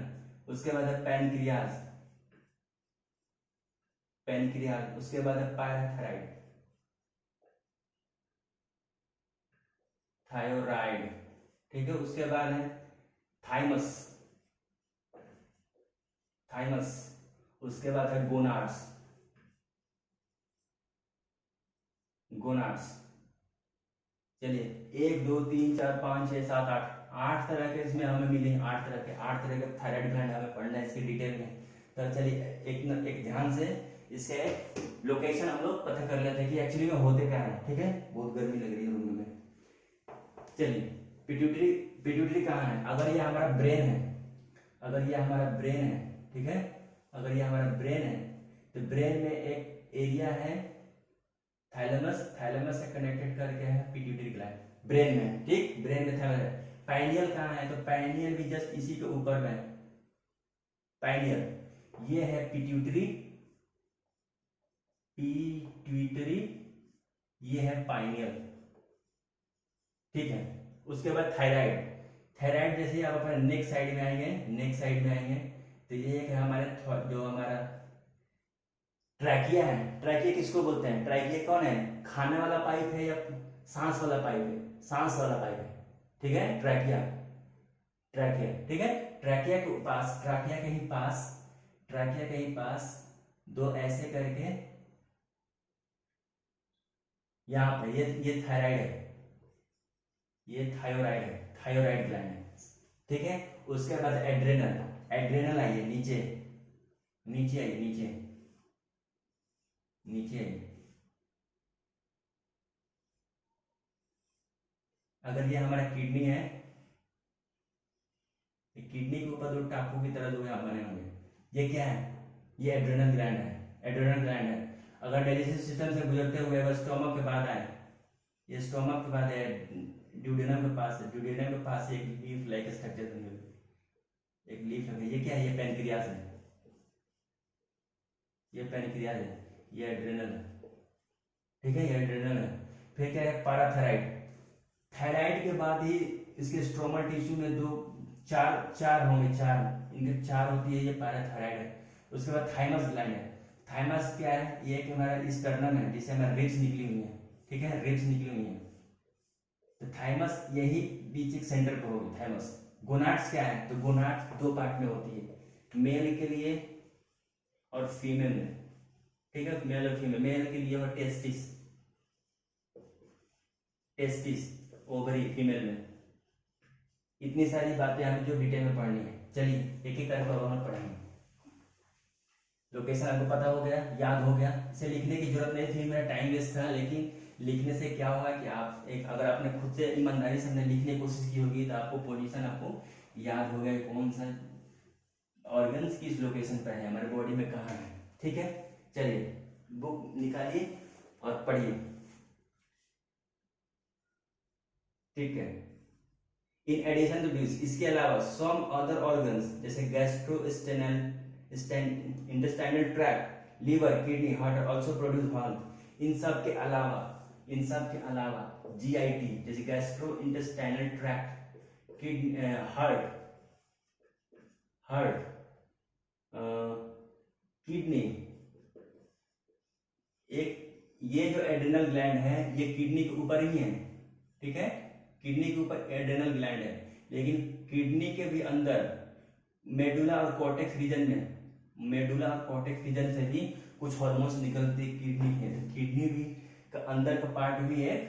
उसके बाद है पैनक्रियास, पैनक्रियास। उसके बाद है पैराथायराइड, थायराइड, ठीक है। उसके बाद है थाइमस, थाइमस। उसके बाद है गोनाड्स, गोनाड्स। चलिए 1 2 3 4 5 6 7 8 तरह के इसमें हमें मिले, 8 तरह के थायराइड ग्लैंड हमें पढ़ना है इसके डिटेल में। तो चलिए एक ध्यान से इसके लोकेशन हम लोग पता कर लेते हैं कि एक्चुअली में होते क्या है, ठीक है। बहुत गर्मी लग रही है रूम में। चलिए पिट्यूटरी, पिट्यूटरी कहाँ है, अगर ये हमारा ब्रेन है, अगर ये हमारा ब्रेन है, ठीक है, अगर ये हमारा ब्रेन है तो ब्रेन में एक एरिया है थैलेमस, थैलेमस से कनेक्टेड करके है पिट्यूटरी ग्लैंड ब्रेन में, ठीक। ब्रेन में थैलेमस। पाइनियल कहाँ है, तो पाइनियल भी जस्ट इसी के ऊपर में, पाइनियल। ये है पिट्यूटरी, पिट्यूटरी, ये है पाइनियल, ठीक है। उसके बाद थायराइड, थायराइड जैसे आप अपने नेक साइड में आएंगे, नेक साइड में आएंगे तो ये एक हमारे जो हमारा ट्रैकिया है। ट्रैकिया किसको बोलते हैं, ट्रैकिया कौन है, खाने वाला पाइप है या सांस वाला पाइप है, सांस वाला पाइप है, ठीक है, ट्रैकिया, ट्रैकिया, ठीक है, ट्रैकिया के पास, ट्रैकिया के ही पास, ट्रैकिया के ही पास दो ऐसे करके यहाँ पे ये थायराइड है, ये थायराइड है, थायराइड ग्लैंड है, ठीक है। उसके बाद एड्रेनल, एड्रेनल आइए नीचे, नीचे आइए, नीचे, नीचे आइए। अगर ये हमारा किडनी है, किडनी के ऊपर दो टापू की तरह जो है बने होंगे, ये क्या है, ये एड्रेनल ग्लैंड है, एड्रेनल ग्लैंड है। अगर डाइजेस्टिव सिस्टम से गुजरते हुए अगर स्टोमक के बाद आए, ये स्टोमक के बाद है, ड्यूडेनम के पास है, ड्यूडेनम के पास एक लीफ लाइक स्ट्रक्चर बनी हुई, एक लीफ है, ये क्या है, ये पैनक्रियास है, ये पैनक्रियास है, ये एड्रेनल है, ठीक है, ये एड्रेनल है। फिर क्या है, पैराथायराइड, थायराइड के बाद ही इसके स्ट्रोमल टिश्यू में दो चार होंगे, चार, इनके चार होती है, ये पैराथायराइड है। उसके बाद थाइमस ग्लैंड है, थाइमस क्या है, ये कि हमारा स्टर्नम है, जिससे हमारा रिब्स निकली हुई है, ठीक है, रिब्स निकली हुई है, तो थाइमस यही बीच एक सेंटर पर होगी थाइमस। गोनाड्स क्या है, तो गोनाड्स दो पार्ट में होती है, मेल के लिए और फीमेल में, ठीक है, मेल और फीमेल, मेल के लिए और टेस्टिस, टेस्टिस, ओवरी फीमेल में। इतनी सारी बातें हमें जो डिटेल में पढ़नी है, चलिए एक एक करके हम पढ़ेंगे। लोकेशन आपको पता हो गया, याद हो गया, इसे लिखने की जरूरत नहीं थी, मेरा टाइम वेस्ट था, लेकिन लिखने से क्या होगा कि आप एक, अगर आपने खुद से ईमानदारी से हमने लिखने की कोशिश की होगी तो आपको पोजीशन आपको याद हो गया, कौन सा ऑर्गन्स किस लोकेशन पर है, हमारे बॉडी में कहाँ है, ठीक है। चलिए बुक निकालिए और पढ़िए, ठीक है। इन एडिशन टू दिस, इसके अलावा सम अदर ऑर्गन्स जैसे gastrointestinal, intestinal tract, liver, kidney, heart also produce hormone. इन सब के अलावा, इन सब के अलावा जीआईटी जैसे gastrointestinal tract, kidney, heart, heart, kidney, एक ये जो एड्रिनल ग्लैंड है ये किडनी के ऊपर ही है, ठीक है, किडनी के ऊपर एड्रिनल ग्लैंड है, लेकिन किडनी के भी अंदर मेडुला और कॉर्टेक्स रीजन में, मेडुला और कॉर्टेक्स रीजन से भी कुछ हार्मोन्स निकलते किडनी के, तो किडनी भी का अंदर का पार्ट भी एक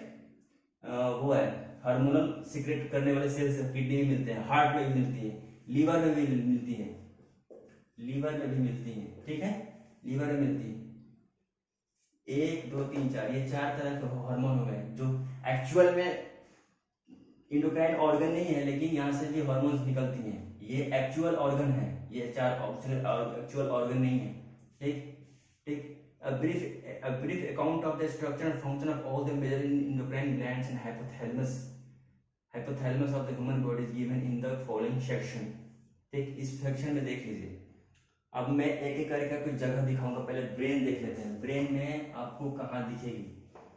वो है, हार्मोनल सीक्रेट करने वाले सेल्स किडनी में मिलते हैं, हार्ट में भी मिलती है, लीवर में भी मिलती है, लीवर में भी मिलती है, ठीक है, लीवर में मिलती है। 1 2 3 4 ये 4 तरह के हार्मोन हो गए जो एक्चुअल में इंडोक्राइन ऑर्गन नहीं है, लेकिन यहाँ से भी हार्मोन्स निकलती हैं, ये एक्चुअल ऑर्गन है, ये 4 एक्चुअल ऑर्गन नहीं है, ठीक, ठीक। A brief account of the structure and function of all the major endocrine glands and hypothalamus, hypothalamus of the human body is given in the following section, ठीक, इस section में देख लीजिए। अब मैं एक एक करके कुछ जगह दिखाऊंगा, पहले ब्रेन देख लेते हैं, ब्रेन में आपको कहाँ दिखेगी,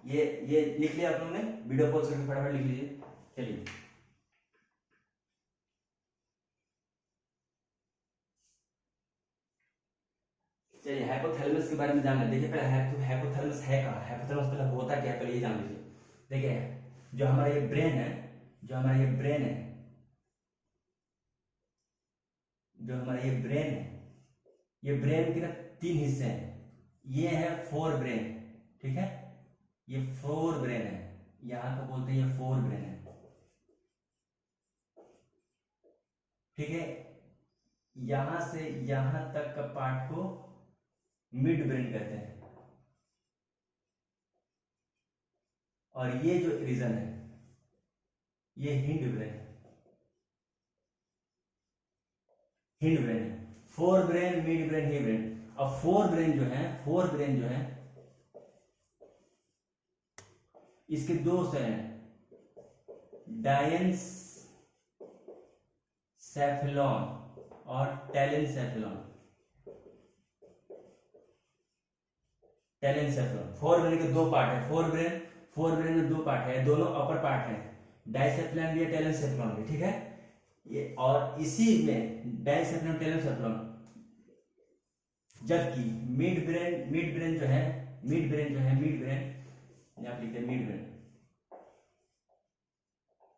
ये लिख लिया आप लोगों ने, वीडियो पॉज करके फटाफट लिख लीजिए, चलिए। चलिए हाइपोथैलेमस के बारे में जान लें। देखिए पहले हाइपोथैलेमस है कहाँ, हाइपोथैलेमस पहले होता क्या है पहले ये जान लीजिए। देखिए जो हमारा ये ब्रेन है, जो हमारा ये ब्रेन है, जो हमारा ये ब्रेन है, ये ब्रेन के ना 3 हिस्से हैं। ये है फोर ब्रेन, ठीक है, ये फोर ब्रेन है, यहाँ को बोलते हैं ये फोर ब्रेन है, ठीक है। यहां से यहां तक का पार्ट को मिड ब्रेन कहते हैं, और ये जो रीजन है ये हिंड ब्रेन है, हिंड ब्रेन है। Fore brain, mid brain, hind brain. अब फोर ब्रेन जो है, फोर ब्रेन जो है इसके दो से हैं, डायनसेफेलॉन और टेलेनसेफेलॉन, टेलेनसेफेलॉन। फोर ब्रेन के 2 पार्ट है, फोर ब्रेन में 2 पार्ट है, दोनों अपर पार्ट है, डाइसेफेलॉन भी है, टेलेनसेफेलॉन भी, ठीक है। ये और इसी में डाइसेफेलॉन, टेलेनसेफेलॉन, जबकि मिड ब्रेन जो है, मिड ब्रेन, आप लिखते हैं मिड ब्रेन,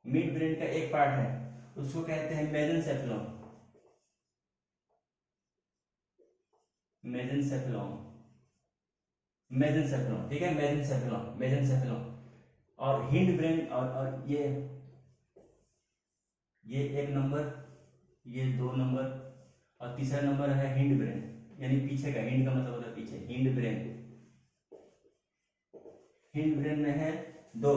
मिड ब्रेन का एक पार्ट है, उसको कहते हैं मेसेंसेफेलम। मेसेंसेफेलम, मेसेंसेफेलम, ठीक है, मेसेंसेफेलम, मेसेंसेफेलम। और हिंड ब्रेन, और ये एक नंबर, ये 2 नंबर, और तीसरा नंबर है हिंड ब्रेन, यानी पीछे का, हिंड का मतलब होता है पीछे, हिंड ब्रेन। हिंड ब्रेन में है 2,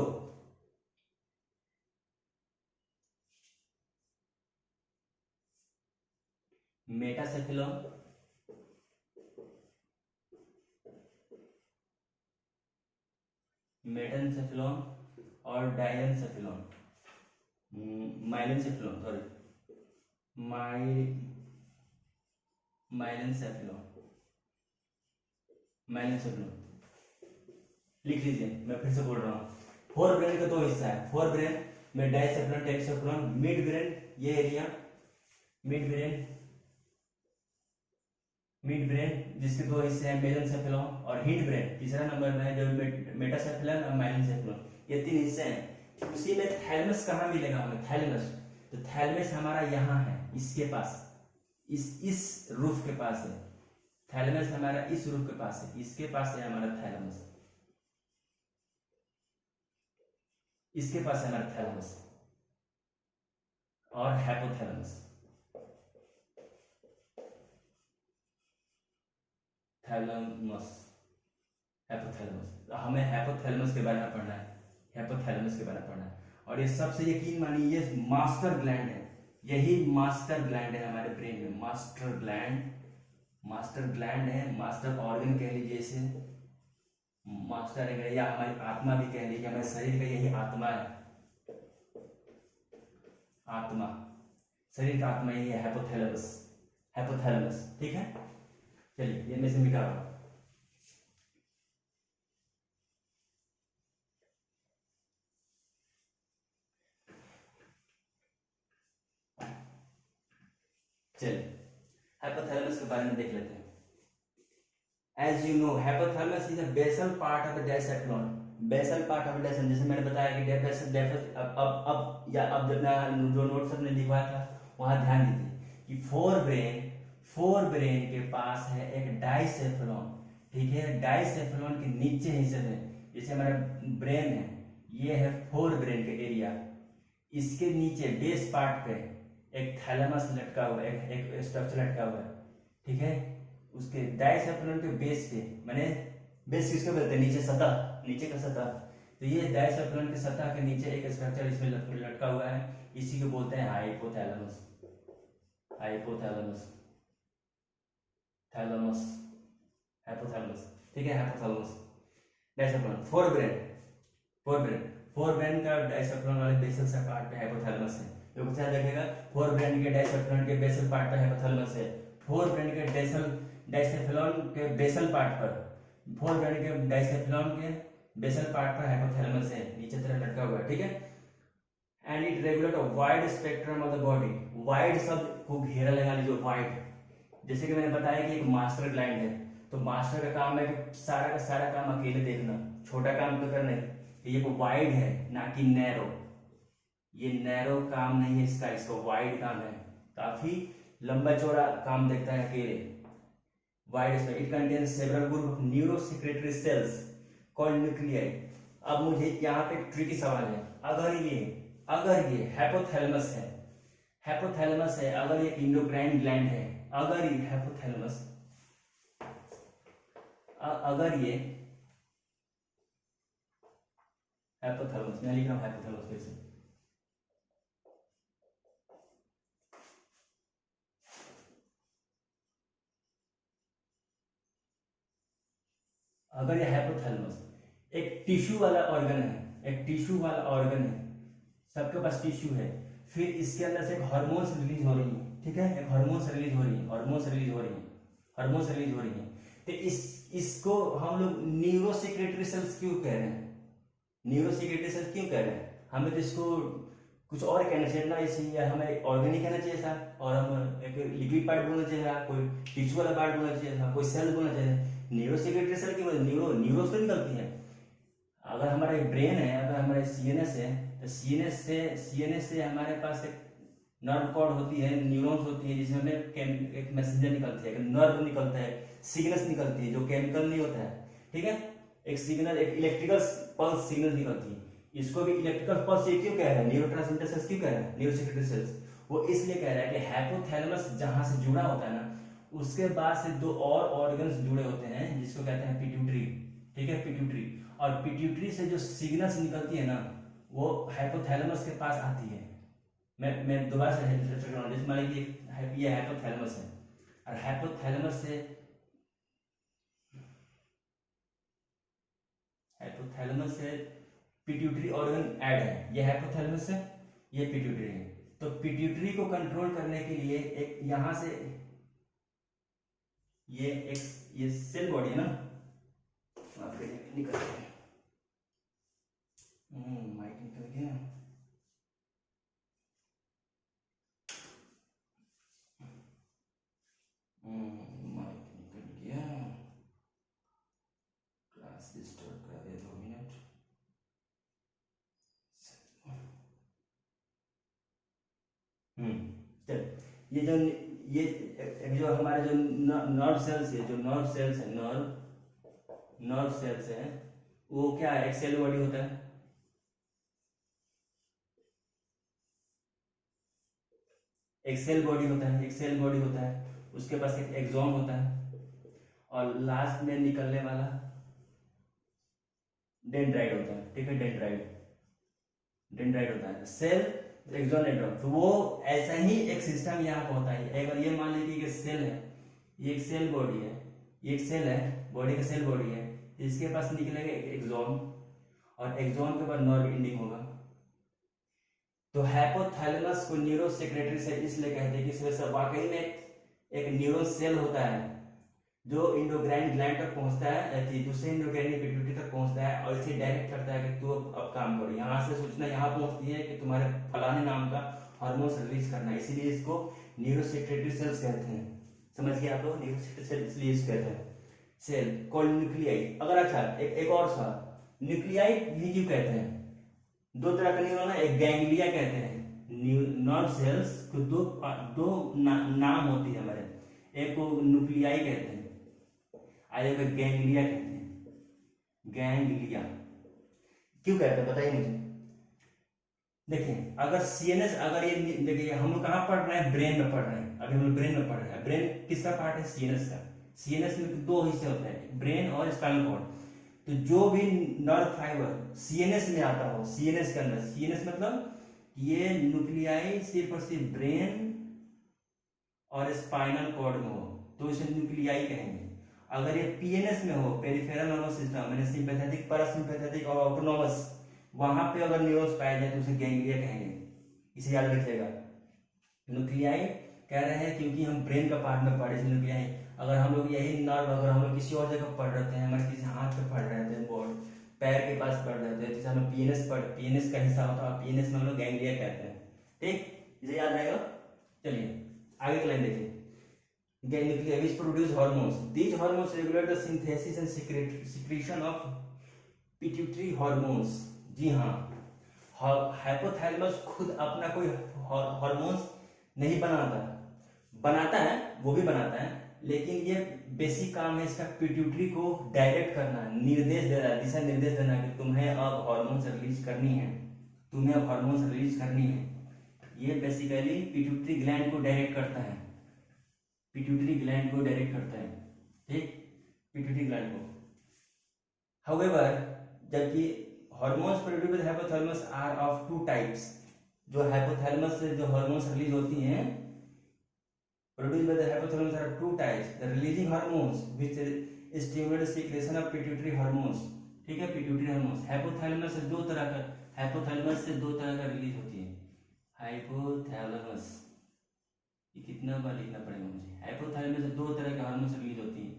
मेटासेफेलम मेटेनसेफेलम और डायनसेफेलम, माइलेनसेफेलम, सॉरी, माइलेनसेफेलम, माइलेनसेफेलम लिख लीजिए, मैं फिर से बोल रहा हूँ। 4 ब्रेन का 2 हिस्सा है, 4 ब्रेन में डायसेफेलम, टेट्रासेफेलम, मिड ब्रेन, ये area mid brain, mid brain जिसके 2 हिस्से हैं, मेसेंसेफेलम, और हिंड ब्रेन तीसरा नंबर में है, जो मेटासेफेलम और माइलेनसेफेलम, ये 3 हिस्से हैं। उसी में थैलेमस कहाँ मिलेगा हमें, थैलेमस, तो थैलेमस हमारा यहाँ है, इसके पास, इस रूफ के पास है, थैलेमस हमारा इस रूफ के पास है, इसके पास है हमारा थैलेमस, इसके पास है हमारा थैलेमस और हाइपोथैलेमस। थैलेमस, हाइपोथैलेमस, हमें हाइपोथैलेमस के बारे में पढ़ना है, हाइपोथैलेमस के बारे में पढ़ना है। और ये सबसे यकीन मानिए ये मास्टर ग्लैंड है, यही मास्टर ग्लैंड है हमारे ब्रेन में, मास्टर ग्लैंड, मास्टर ग्लैंड है, मास्टर ऑर्गन कह लीजिए इसे, मास्टर है, या हमारी आत्मा भी कह लीजिए, हमारे शरीर का यही आत्मा है, आत्मा, शरीर का आत्मा यही है, हाइपोथैलेमस, हाइपोथैलेमस, ठीक है। चलिए ये मैं से निकाल रहा हूं, चलिए हाइपोथैलेमस के बारे में देख लेते हैं। As you know hypothalamus is a basal part of the diencephalon, basal part of diencephalon, जैसे मैंने बताया कि अब जब जो नोट्स हमने लिखवाया था वहां ध्यान दीजिए कि 4 ब्रेन के पास है एक डाइसेफेलॉन, ठीक है, डाइसेफेलॉन के नीचे हिस्से में, जैसे हमारा ब्रेन है, ये है 4 ब्रेन का एरिया, इसके नीचे बेस पार्ट पे एक थैलेमस लटका हुआ है, एक स्ट्रक्चर लटका हुआ है, ठीक है, उसके डायसेफेलॉन के बेस पे, मैंने बेस किसको बोलते हैं, नीचे सतह, नीचे का सतह, तो ये डायसेफेलॉन के सतह के नीचे एक स्ट्रक्चर इसमें लटका हुआ है, इसी को बोलते हैं हाइपोथैलेमस, हाइपोथैलेमस, थैलेमस, हाइपोथैलेमस, ठीक है, हाइपोथैलेमस, डायसेफेलॉन, 4 ब्रेन का डायसेफेलॉन वाले बेसल से पार्ट पे हाइपोथैलेमस है, तो क्या देखेगा, 4 ब्रेन के डायसेफेलॉन के बेसल पार्ट पे हाइपोथैलेमस है, 4 ब्रेन के डायसेफेलॉन के बेसल पार्ट पर, 4 ब्रेन के डायसेफेलॉन के बेसल पार्ट पर हाइपोथैलेमस है, नीचे तरफ लटका हुआ है, ठीक है। And it regulate a wide spectrum of the body, wide शब्द को घेरा लगा लीजिए, वाइड, जैसे कि मैंने बताया कि एक मास्टर ग्लैंड है, तो मास्टर का काम है कि सारा का सारा काम अकेले देखना, छोटा काम तो करना है, ये वाइड है ना कि नैरो, ये नैरो काम नहीं है इसका, इसका वाइड काम है, काफी लंबा चौड़ा काम देखता है अकेले, wide spectrum. It contains several group of neurosecretory cells called nuclei. अब मुझे यहाँ पे ट्रिकी सवाल है, अगर ये हाइपोथैलेमस है, हाइपोथैलेमस है, अगर ये इंडोक्राइन ग्लैंड है, अगर ये हाइपोथैलेमस, अगर ये हाइपोथैलेमस, मैं लिख रहा हूं हाइपोथैलेमस फिर से, अगर ये हाइपोथैलेमस एक टिश्यू वाला ऑर्गन है, एक टिश्यू वाला ऑर्गन है, सबके पास टिश्यू है, फिर इसके अंदर से एक हार्मोन्स रिलीज हो रही है, ठीक है, एक हार्मोन्स रिलीज हो रही है, हार्मोन्स रिलीज हो रही है, हार्मोन्स रिलीज हो रही है, तो इसको हम लोग न्यूरोसेक्रेटरी सेल्स क्यों कह रहे हैं, न्यूरोसेक्रेटरी सेल्स क्यों कह रहे हैं, हमें तो इसको कुछ और कहना चाहिए ना, इसलिए हमें ऑर्गेनिक कहना चाहिए था, और हम एक लिक्विड पार्ट बोलना चाहिए था, कोई टिश्यू वाला पार्ट बोलना चाहिए था, कोई सेल बोलना चाहिए, न्यूरोसेक्रेटरी सेल की न्यूरो से निकलती है। अगर हमारा एक ब्रेन है, अगर हमारा सीएनएस है, तो सीएनएस से हमारे पास एक नर्व कॉर्ड होती है, न्यूरॉन्स होती है, जिसमें एक मैसेंजर निकलती है, एक नर्व निकलता है, सिग्नल्स निकलती है जो केमिकल नहीं होता है, ठीक है। एक सिग्नल, एक इलेक्ट्रिकल पल्स सिग्नल निकलती है। इसको भी इलेक्ट्रिकल पल्स ये क्यों कह रहा है, न्यूरोट्रांसमीटर सेल्स क्यों कह रहा है, न्यूरोसेक्रेटरी सेल्स, वो इसलिए कह रहा है कि हाइपोथैलेमस जहां से जुड़ा होता है ना, उसके बाद से दो और ऑर्गन्स जुड़े होते हैं जिसको कहते हैं पिट्यूटरी, ठीक है, पिट्यूटरी। और पिट्यूटरी से जो सिग्नल्स निकलती है ना, वो हाइपोथैलेमस के पास आती है। मैं दोबारा से चर्चा कर रहा हूँ। जैसे मान लीजिए ये हाइपोथैलेमस है, और हाइपोथैलेमस से पिट्यूटरी ऑर्गन ऐड है। ये हाइपोथैलेमस है, ये पिट्यूटरी है। तो पिट्यूटरी को कंट्रोल करने के लिए एक यहां से ये सेल बॉडी है ना, निकल गया, माइक निकल गया, माइक निकल गया, क्लास डिस्टर्ब कर दिया, 2 मिनट। चल, ये जो हमारे जो नर्व सेल्स है, नर्व सेल्स है, वो क्या है, एक सेल बॉडी होता है, एक सेल बॉडी होता है, उसके पास एक एक्सॉन होता है, और लास्ट में निकलने वाला डेंड्राइट होता है, ठीक है, डेंड्राइट होता है, सेल एक्सॉन डेंड्राइट। तो वो ऐसा ही एक सिस्टम यहाँ पर होता है। अगर ये मान लीजिए कि सेल है, ये एक सेल बॉडी है, ये एक सेल है, बॉडी का सेल बॉडी है, इसके पास निकलेगा एक एक्सॉन, और एक्सॉन के बाद नर्व एंडिंग होगा। तो हाइपोथैलेमस को न्यूरोसेक्रेटरी सेल इसलिए कहते हैं कि इसमें वाकई में एक न्यूरॉन सेल होता है जो इंडोक्राइन ग्लैंड तक पहुंचता है, दूसरे इंडोक्राइन पिट्यूटरी तक पहुंचता है, और इसे डायरेक्ट करता है कि तू अब काम करो। यहाँ से सूचना यहाँ पहुंचती है कि तुम्हारे फलाने नाम का हार्मोन रिलीज करना है, इसीलिए इसको न्यूरोसेक्रेटरी सेल्स कहते हैं। समझ गए आप लोग, न्यूरोसेक्रेटरी सेल इसलिए इसे कहते हैं सेल कॉल्ड न्यूक्लियाई। अगर अच्छा एक और सवाल, न्यूक्लियाई भी क्यों कहते हैं? दो तरह का न्यूरॉन है, एक गैंग्लिया कहते हैं, नर्व सेल्स को दो नाम होती है हमारे, एक को न्यूक्लियाई कहते हैं, एक गैंग्लिया कहते हैं। गैंग्लिया क्यों कहते हैं बताइए मुझे। देखिए अगर सीएनएस, अगर ये देखिए हम लोग कहाँ पढ़ रहे हैं, ब्रेन में पढ़ रहे हैं, अभी हम लोग ब्रेन में पढ़ रहे हैं। ब्रेन किसका पार्ट है? सीएनएस का। सीएनएस में दो हिस्से होते हैं, ब्रेन और स्पाइनल कॉर्ड। तो जो भी नर्व फाइबर सीएनएस में आता हो, सीएनएस के अंदर, सीएनएस मतलब ये न्यूक्लियाई सिर्फ और सिर्फ ब्रेन और स्पाइनल कॉर्ड में हो तो इसे न्यूक्लियाई कहेंगे। अगर ये पीएनएस में हो, पेरिफेरल नर्वस सिस्टम, मैंने सिंपैथेटिक, पैरासिम्पैथेटिक और ऑटोनॉमस, वहां पे अगर न्यूरॉन्स पाए जाए तो उसे गैंग्लिया कहेंगे। इसे याद रखिएगा। न्यूक्लियाई कह रहे हैं क्योंकि हम ब्रेन का पार्ट में पढ़े थे न्यूक्लियाई। अगर हम लोग यही नर्व, अगर हम लोग किसी और जगह पढ़ रहे थे, हमारे किसी हाथ पे पढ़ रहे थे, बोर्ड पैर के पास पढ़ रहे थे, जैसे हम पीएनएस का हिस्सा होता है, पीएनएस में हम लोग गैंग्लिया कहते हैं। ठीक, इसे याद रहेगा। चलिए आगे की लाइन देखिए। Nuclei which produce hormones. These hormones regulate the synthesis and secretion of pituitary hormones. जी हाँ, हाइपोथैलेमस खुद अपना कोई हार्मोन्स नहीं बनाता है, वो भी बनाता है, लेकिन ये बेसिक काम है इसका पिट्यूटरी को डायरेक्ट करना, निर्देश देना, दिशा निर्देश देना कि तुम्हें अब हार्मोन्स रिलीज करनी है, ये बेसिकली पिट्यूटरी ग्लैंड को डायरेक्ट करता है, ठीक, पिट्यूटरी ग्लैंड को। However, जबकि hormones produced by hypothalamus are of two types. जो हाइपोथैलेमस से जो हार्मोन्स रिलीज होती हैं, produced by the hypothalamus are two types, the releasing hormones which stimulate the secretion of pituitary hormones, ठीक है, pituitary hormones. Hypothalamus से दो तरह का रिलीज होती है। हाइपोथैलेमस, ये कितना बार लिखना पड़ेगा मुझे। हाइपोथैलेमस से दो तरह के हार्मोन्स रिलीज होती है,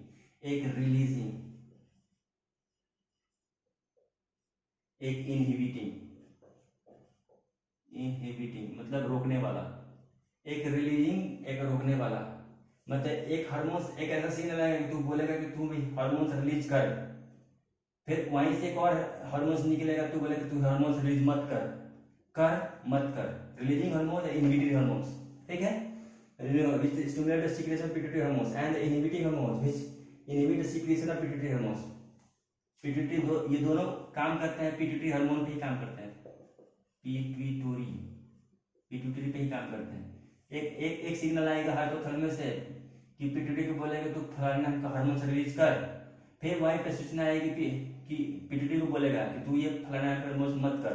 एक रिलीजिंग, एक इनहिबिटिंग मतलब रोकने वाला, एक रिलीजिंग, एक रोकने वाला। मतलब एक हार्मोन्स एक ऐसा सिग्नल है कि तू बोलेगा कि तू भी हार्मोन्स रिलीज कर, फिर वहीं से एक और हार्मोन्स निकलेगा, तो बोलेगा तू हार्मोन्स रिलीज मत कर, मत कर, रिलीजिंग हार्मोन या इनहिबिटरी हार्मोन्स, ठीक है, which stimulate the secretion of pituitary hormones and the inhibiting hormones which inhibit the secretion of pituitary hormones. Pituitary ये दोनों काम करते हैं, पिट्यूटरी हार्मोन पे ही काम करते हैं, पिट्यूटरी पे ही काम करते हैं। एक एक एक सिग्नल आएगा हाइपोथैलेमस से कि पिट्यूटरी को बोलेगा तू फलाना हार्मोन रिलीज कर, फिर वहीं पे सूचना आएगी कि पिट्यूटरी को बोलेगा कि तू ये फलाना हार्मोन मत कर,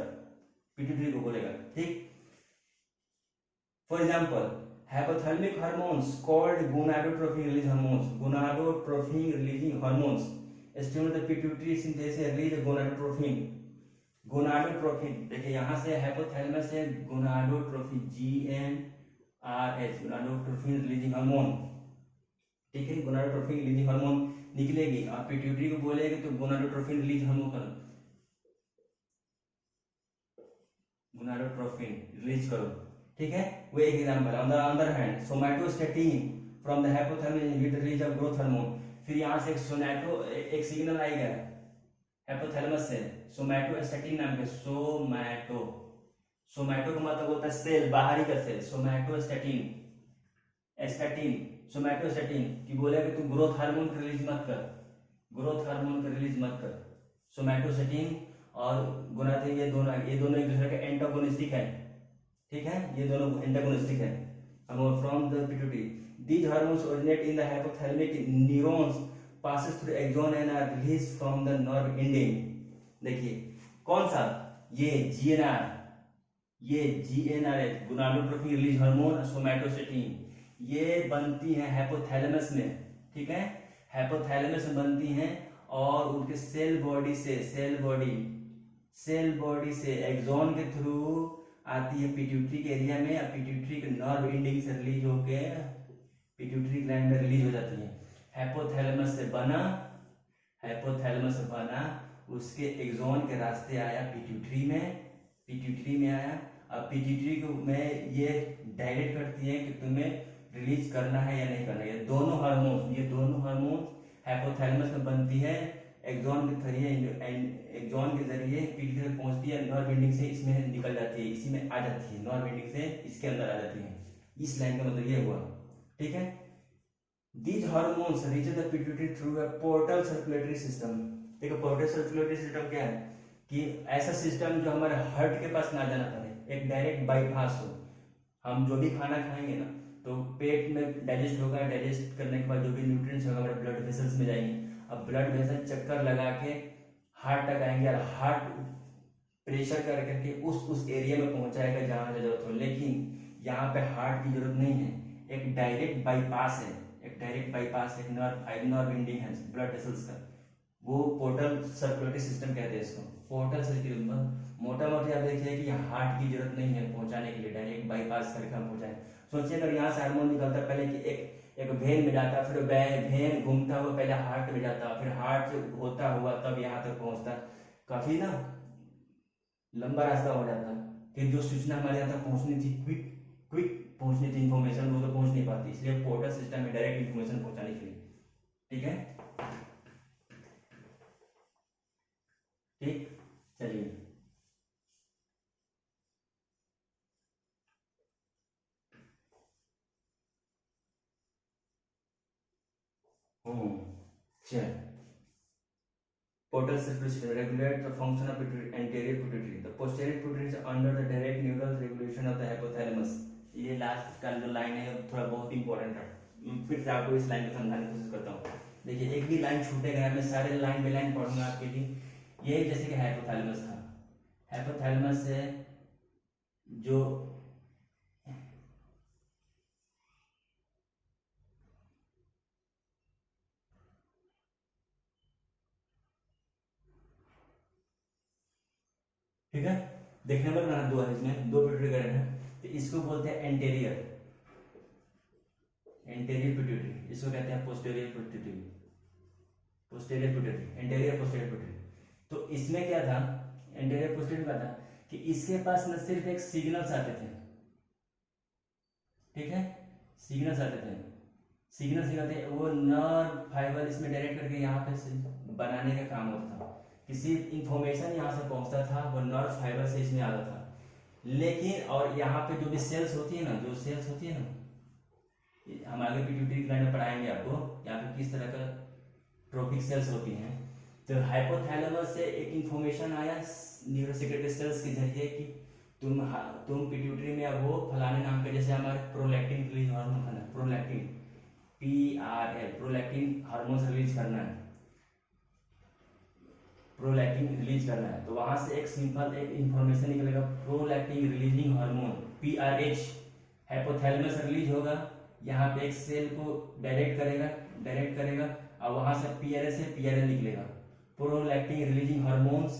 पिट्यूटरी को बोलेगा, ठीक। For example hypothalamic hormones called gonadotrophin release hormones, gonadotrophin releasing hormones stimulate the pituitary synthesis and release gonadotrophin, gonadotrophin देखिए यहाँ से hypothalamus से gonadotrophin GnRH gonadotrophin releasing hormone, ठीक है, gonadotrophin releasing hormone निकलेगी, आप पिट्यूटरी को बोलेंगे तो gonadotrophin release hormone करो, gonadotrophin रिलीज करो, ठीक है, वो एक example. On the other hand somatostatin from the hypothalamus inhibit release of growth hormone, फिर यहाँ से एक सिग्नल आएगा हाइपोथैलेमस से सोमैटोस्टैटिन नाम के, सोमैटो का मतलब होता है सेल, बाहरी का सेल, सोमैटोस्टैटिन कि बोलेगा कि तू ग्रोथ हार्मोन का रिलीज मत कर, सोमैटोस्टैटिन और गोनाडिन ये दोनों एक दूसरे के एंटागोनिस्टिक है, ठीक है, ये दोनों एंटागोनिस्टिक है। From the pituitary these hormones originate in the hypothalamic neurons passes through axon and are released from the nerve ending। देखिए कौन सा, ये GnR है गोनाडोट्रोफिन रिलीज हार्मोन, सोमैटोस्टैटिन, ये बनती है हाइपोथैलेमस में, ठीक है, हाइपोथैलेमस में बनती हैं और उनके सेल बॉडी से एक्सॉन के थ्रू आती है पिट्यूटरी के एरिया में, और पिट्यूटरी के नर्व एंडिंग से रिलीज होके पिट्यूटरी ग्लैंड में रिलीज हो जाती है। हाइपोथैलेमस से बना उसके एक्सॉन के रास्ते आया पिट्यूटरी में आया, अब पिट्यूटरी को में ये डायरेक्ट करती है कि तुम्हें रिलीज करना है या नहीं करना है। ये दोनों हार्मोन हाइपोथैलेमस में बनती है, एक्सॉन के जरिए पिट्यूटरी तक पहुंचती है, नर्व एंडिंग से इसमें निकल जाती है, इसी में आ जाती है, नर्व एंडिंग से इसके अंदर आ जाती है। इस लाइन का मतलब ये हुआ, ठीक है। These hormones reach the pituitary through a portal circulatory system। देखो पोर्टल सर्कुलेटरी सिस्टम क्या है कि ऐसा सिस्टम जो हमारे हार्ट के पास ना जाना पड़े, एक डायरेक्ट बाईपास हो। हम जो भी खाना खाएंगे ना तो पेट में डाइजेस्ट होगा, डाइजेस्ट करने के बाद जो भी न्यूट्रिएंट्स होगा हमारे ब्लड वेसल्स में जाएंगे, अब ब्लड वेसल चक्कर लगा के हार्ट तक आएंगे और हार्ट प्रेशर कर करके उस एरिया में पहुंचाएगा जहां जरूरत हो। लेकिन यहाँ पे हार्ट की जरूरत नहीं है, एक डायरेक्ट बाईपास है, एक नर्व एंडिंग है ब्लड वेसल्स का, वो पोर्टल सर्कुलेटरी सिस्टम कहते हैं इसको, पोर्टल सर्कुलेटरी। मोटा मोटी आप देखिए कि हार्ट की जरूरत नहीं है पहुंचाने के लिए, डायरेक्ट बाईपास करके हम पहुंचाएं। सोचिए अगर यहाँ से हार्मोन निकलता पहले कि एक वेन में जाता, फिर वेन घूमता हुआ पहले हार्ट में जाता, फिर हार्ट से होता हुआ तब यहाँ तक पहुंचता, काफी ना लंबा रास्ता हो जाता। फिर जो सूचना हमारे यहाँ तक पहुंचनी थी, क्विक पहुंचनी थी इन्फॉर्मेशन, वो तो पहुंच नहीं पाती, इसलिए पोर्टल सिस्टम में डायरेक्ट इन्फॉर्मेशन पहुंचाने के लिए, ठीक है, ठीक, चलिए। चल portal circulation regulate the function of anterior pituitary, the posterior pituitary is under the direct neural regulation of the hypothalamus। ये लास्ट का जो लाइन है थोड़ा बहुत इंपॉर्टेंट है, फिर से आपको इस लाइन को समझाने की कोशिश करता हूँ। देखिए एक भी लाइन छूटेगा, मैं सारे लाइन बाय लाइन पढ़ूंगा आपके लिए। ये जैसे कि हाइपोथैलेमस था, हाइपोथैलेमस से जो ठीक है, देखने में बनाना दो है, इसमें दो पिट्यूटरी ग्लैंड है, तो इसको बोलते हैं एंटेरियर पिट्यूटरी, इसको कहते हैं posterior pituitary, anterior posterior pituitary. तो इसमें क्या था, एंटेरियर पोस्टीरियर का था कि इसके पास न सिर्फ एक सिग्नल्स आते थे, ठीक है, सिग्नल्स वो नर्व फाइबर इसमें डायरेक्ट करके यहाँ पे बनाने का काम होता था किसी इंफॉर्मेशन यहाँ से पहुँचता था वो नर्व फाइबर से इसमें आता था। लेकिन और यहाँ पे जो भी सेल्स होती है ना, जो सेल्स होती है ना, हम आगे पिट्यूटरी ग्लैंड में पढ़ाएंगे आपको यहाँ पे किस तरह का ट्रोफिक सेल्स होती हैं। तो हाइपोथैलेमस से एक इंफॉर्मेशन आया न्यूरोसेक्रेटरी सेल्स के जरिए कि तुम पिट्यूटरी में अब हो फलाने नाम के, जैसे हमारे प्रोलैक्टिन रिलीज हार्मोन है, prolactin PRL, prolactin hormone release करना है, प्रोलैक्टिन रिलीज करना है। तो वहां से एक सिंपल एक इंफॉर्मेशन निकलेगा, prolactin releasing hormone PRH hypothalamus release होगा, यहाँ पे एक सेल को डायरेक्ट करेगा और वहां से PRS से PRL निकलेगा, प्रोलैक्टिन रिलीजिंग हार्मोन्स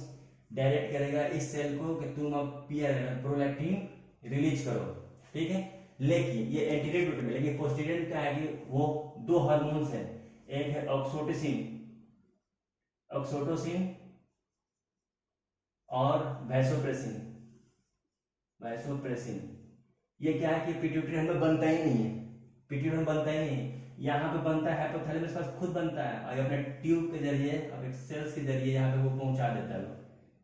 डायरेक्ट करेगा इस सेल को कि तुम अब प्रोलैक्टिन रिलीज करो, ठीक है। लेकिन ये एंटीरियर रूट में, लेकिन पोस्टीरियर क्या है कि वो दो हार्मोन्स है, एक है ऑक्सीटोसिन और वैसोप्रेसिन। ये क्या है कि पिट्यूटरी हमें बनता ही नहीं है, यहाँ पे बनता है हाइपोथैलेमस पास खुद बनता है और अपने ट्यूब के जरिए, अब एक सेल्स के जरिए यहाँ पे वो पहुंचा देता है।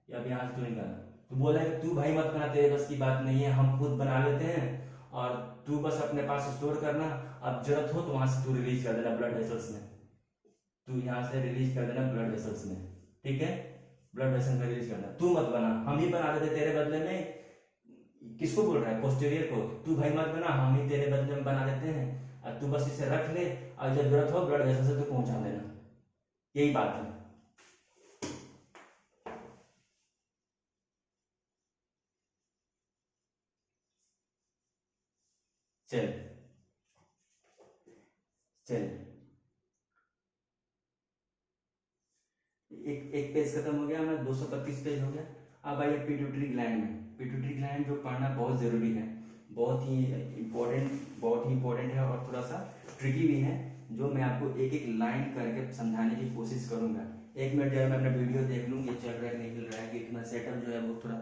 अब यहाँ से तू निकाल, तो बोला कि तू भाई मत बना, तेरे बस की बात नहीं है, हम खुद बना लेते हैं और तू बस अपने पास स्टोर करना, अब जरूरत हो तो वहां से तू रिलीज कर देना ब्लड वेसल्स में, तू यहाँ से रिलीज कर देना ब्लड वेसल्स में, ठीक है, ब्लड वेसल में रिलीज करना, तू मत बना, हम ही बना देते तेरे बदले में। किसको बोल रहा है? पोस्टीरियर को, तू भाई मत बना, हम ही तेरे बदले में बना देते हैं और तू बस इसे रख ले और जब जरूरत हो ब्लड वेसल से तू पहुंचा देना, यही बात है। चल एक पेज खत्म हो गया, हमारा 225 पेज हो गया। अब आइए पिट्यूटरी ग्लैंड में। पिट्यूटरी ग्लैंड जो पढ़ना बहुत जरूरी है, बहुत ही इम्पोर्टेंट है और थोड़ा सा ट्रिकी भी है, जो मैं आपको एक एक लाइन करके समझाने की कोशिश करूंगा। एक मिनट जब मैं अपना वीडियो देख लूँ कि चल रहा है नहीं चल रहा है, कि इतना सेटअप जो है वो थोड़ा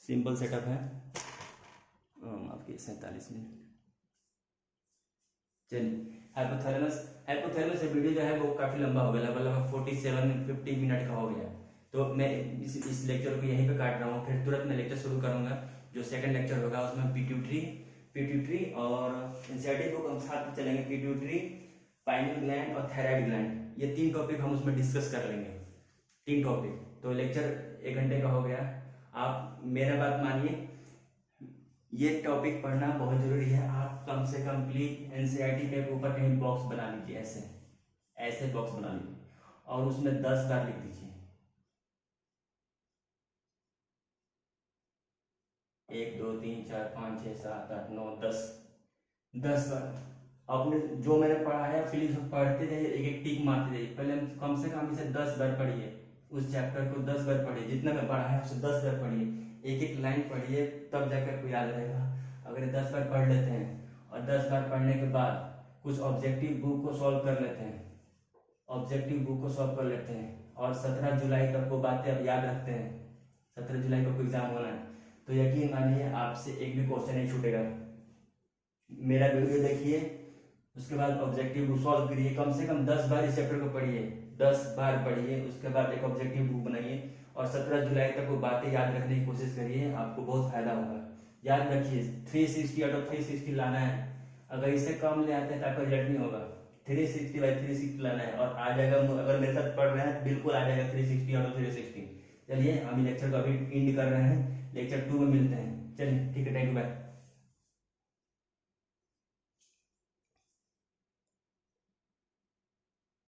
सिंपल सेटअप है। आपके 47 मिनट। चलिए, हाइपोथैलेमस से वीडियो जो है वो काफी लंबा हो गया, लगभग 47-50 मिनट का हो गया। तो मैं इस लेक्चर को यहीं पे काट रहा हूँ, फिर तुरंत मैं लेक्चर शुरू करूंगा। जो सेकंड लेक्चर होगा उसमें पिट्यूटरी और एनसीईआरटी बुक हम साथ में चलेंगे, पिट्यूटरी, पाइनियल ग्लैंड और थायराइड ग्लैंड, ये 3 टॉपिक हम उसमें डिस्कस कर लेंगे, 3 टॉपिक। तो लेक्चर 1 घंटे का हो गया। आप मेरा बात मानिए, ये टॉपिक पढ़ना बहुत जरूरी है। आप कम से कम प्लीज एनसीईआरटी के ऊपर कहीं बॉक्स बना लीजिए, ऐसे बॉक्स बना लीजिए और उसमें 10 बार लिख दीजिए, 1 2 3 4 5 6 7 8 9 10 बार। आपने जो मैंने पढ़ा है प्लीज पढ़ते जाइए, एक एक टिक मारते जाइए। पहले कम से कम इसे 10 बार पढ़िए, उस चैप्टर को 10 बार पढ़िए, जितना मैं पढ़ा है उसे 10 बार पढ़िए, एक एक लाइन पढ़िए, तब जाकर को याद रहेगा। अगर 10 बार पढ़ लेते हैं और 10 बार पढ़ने के बाद कुछ ऑब्जेक्टिव बुक को सॉल्व कर लेते हैं, और 17 जुलाई तक को बातें अब याद रखते हैं, 17 जुलाई को एग्जाम होना है, तो यकीन मानिए आपसे एक भी क्वेश्चन नहीं छूटेगा। मेरा वीडियो देखिए, उसके बाद ऑब्जेक्टिव बुक सॉल्व करिए, कम से कम 10 बार इस चैप्टर को पढ़िए, 10 बार पढ़िए, उसके बाद एक ऑब्जेक्टिव बुक बनाइए और 17 जुलाई तक वो बातें याद रखने की कोशिश करिए, आपको बहुत फायदा होगा। याद रखिए 360 आउट ऑफ 360 लाना है, अगर इससे कम ले आते हैं तो आपका रिजल्ट नहीं होगा। 360/360 लाना है और आ जाएगा, अगर मेरे साथ पढ़ रहे हैं बिल्कुल आ जाएगा 360 आउट ऑफ 360। चलिए हम लेक्चर को अभी एंड कर रहे हैं, लेक्चर 2 में मिलते हैं। चलिए ठीक है, थैंक यू, बाय।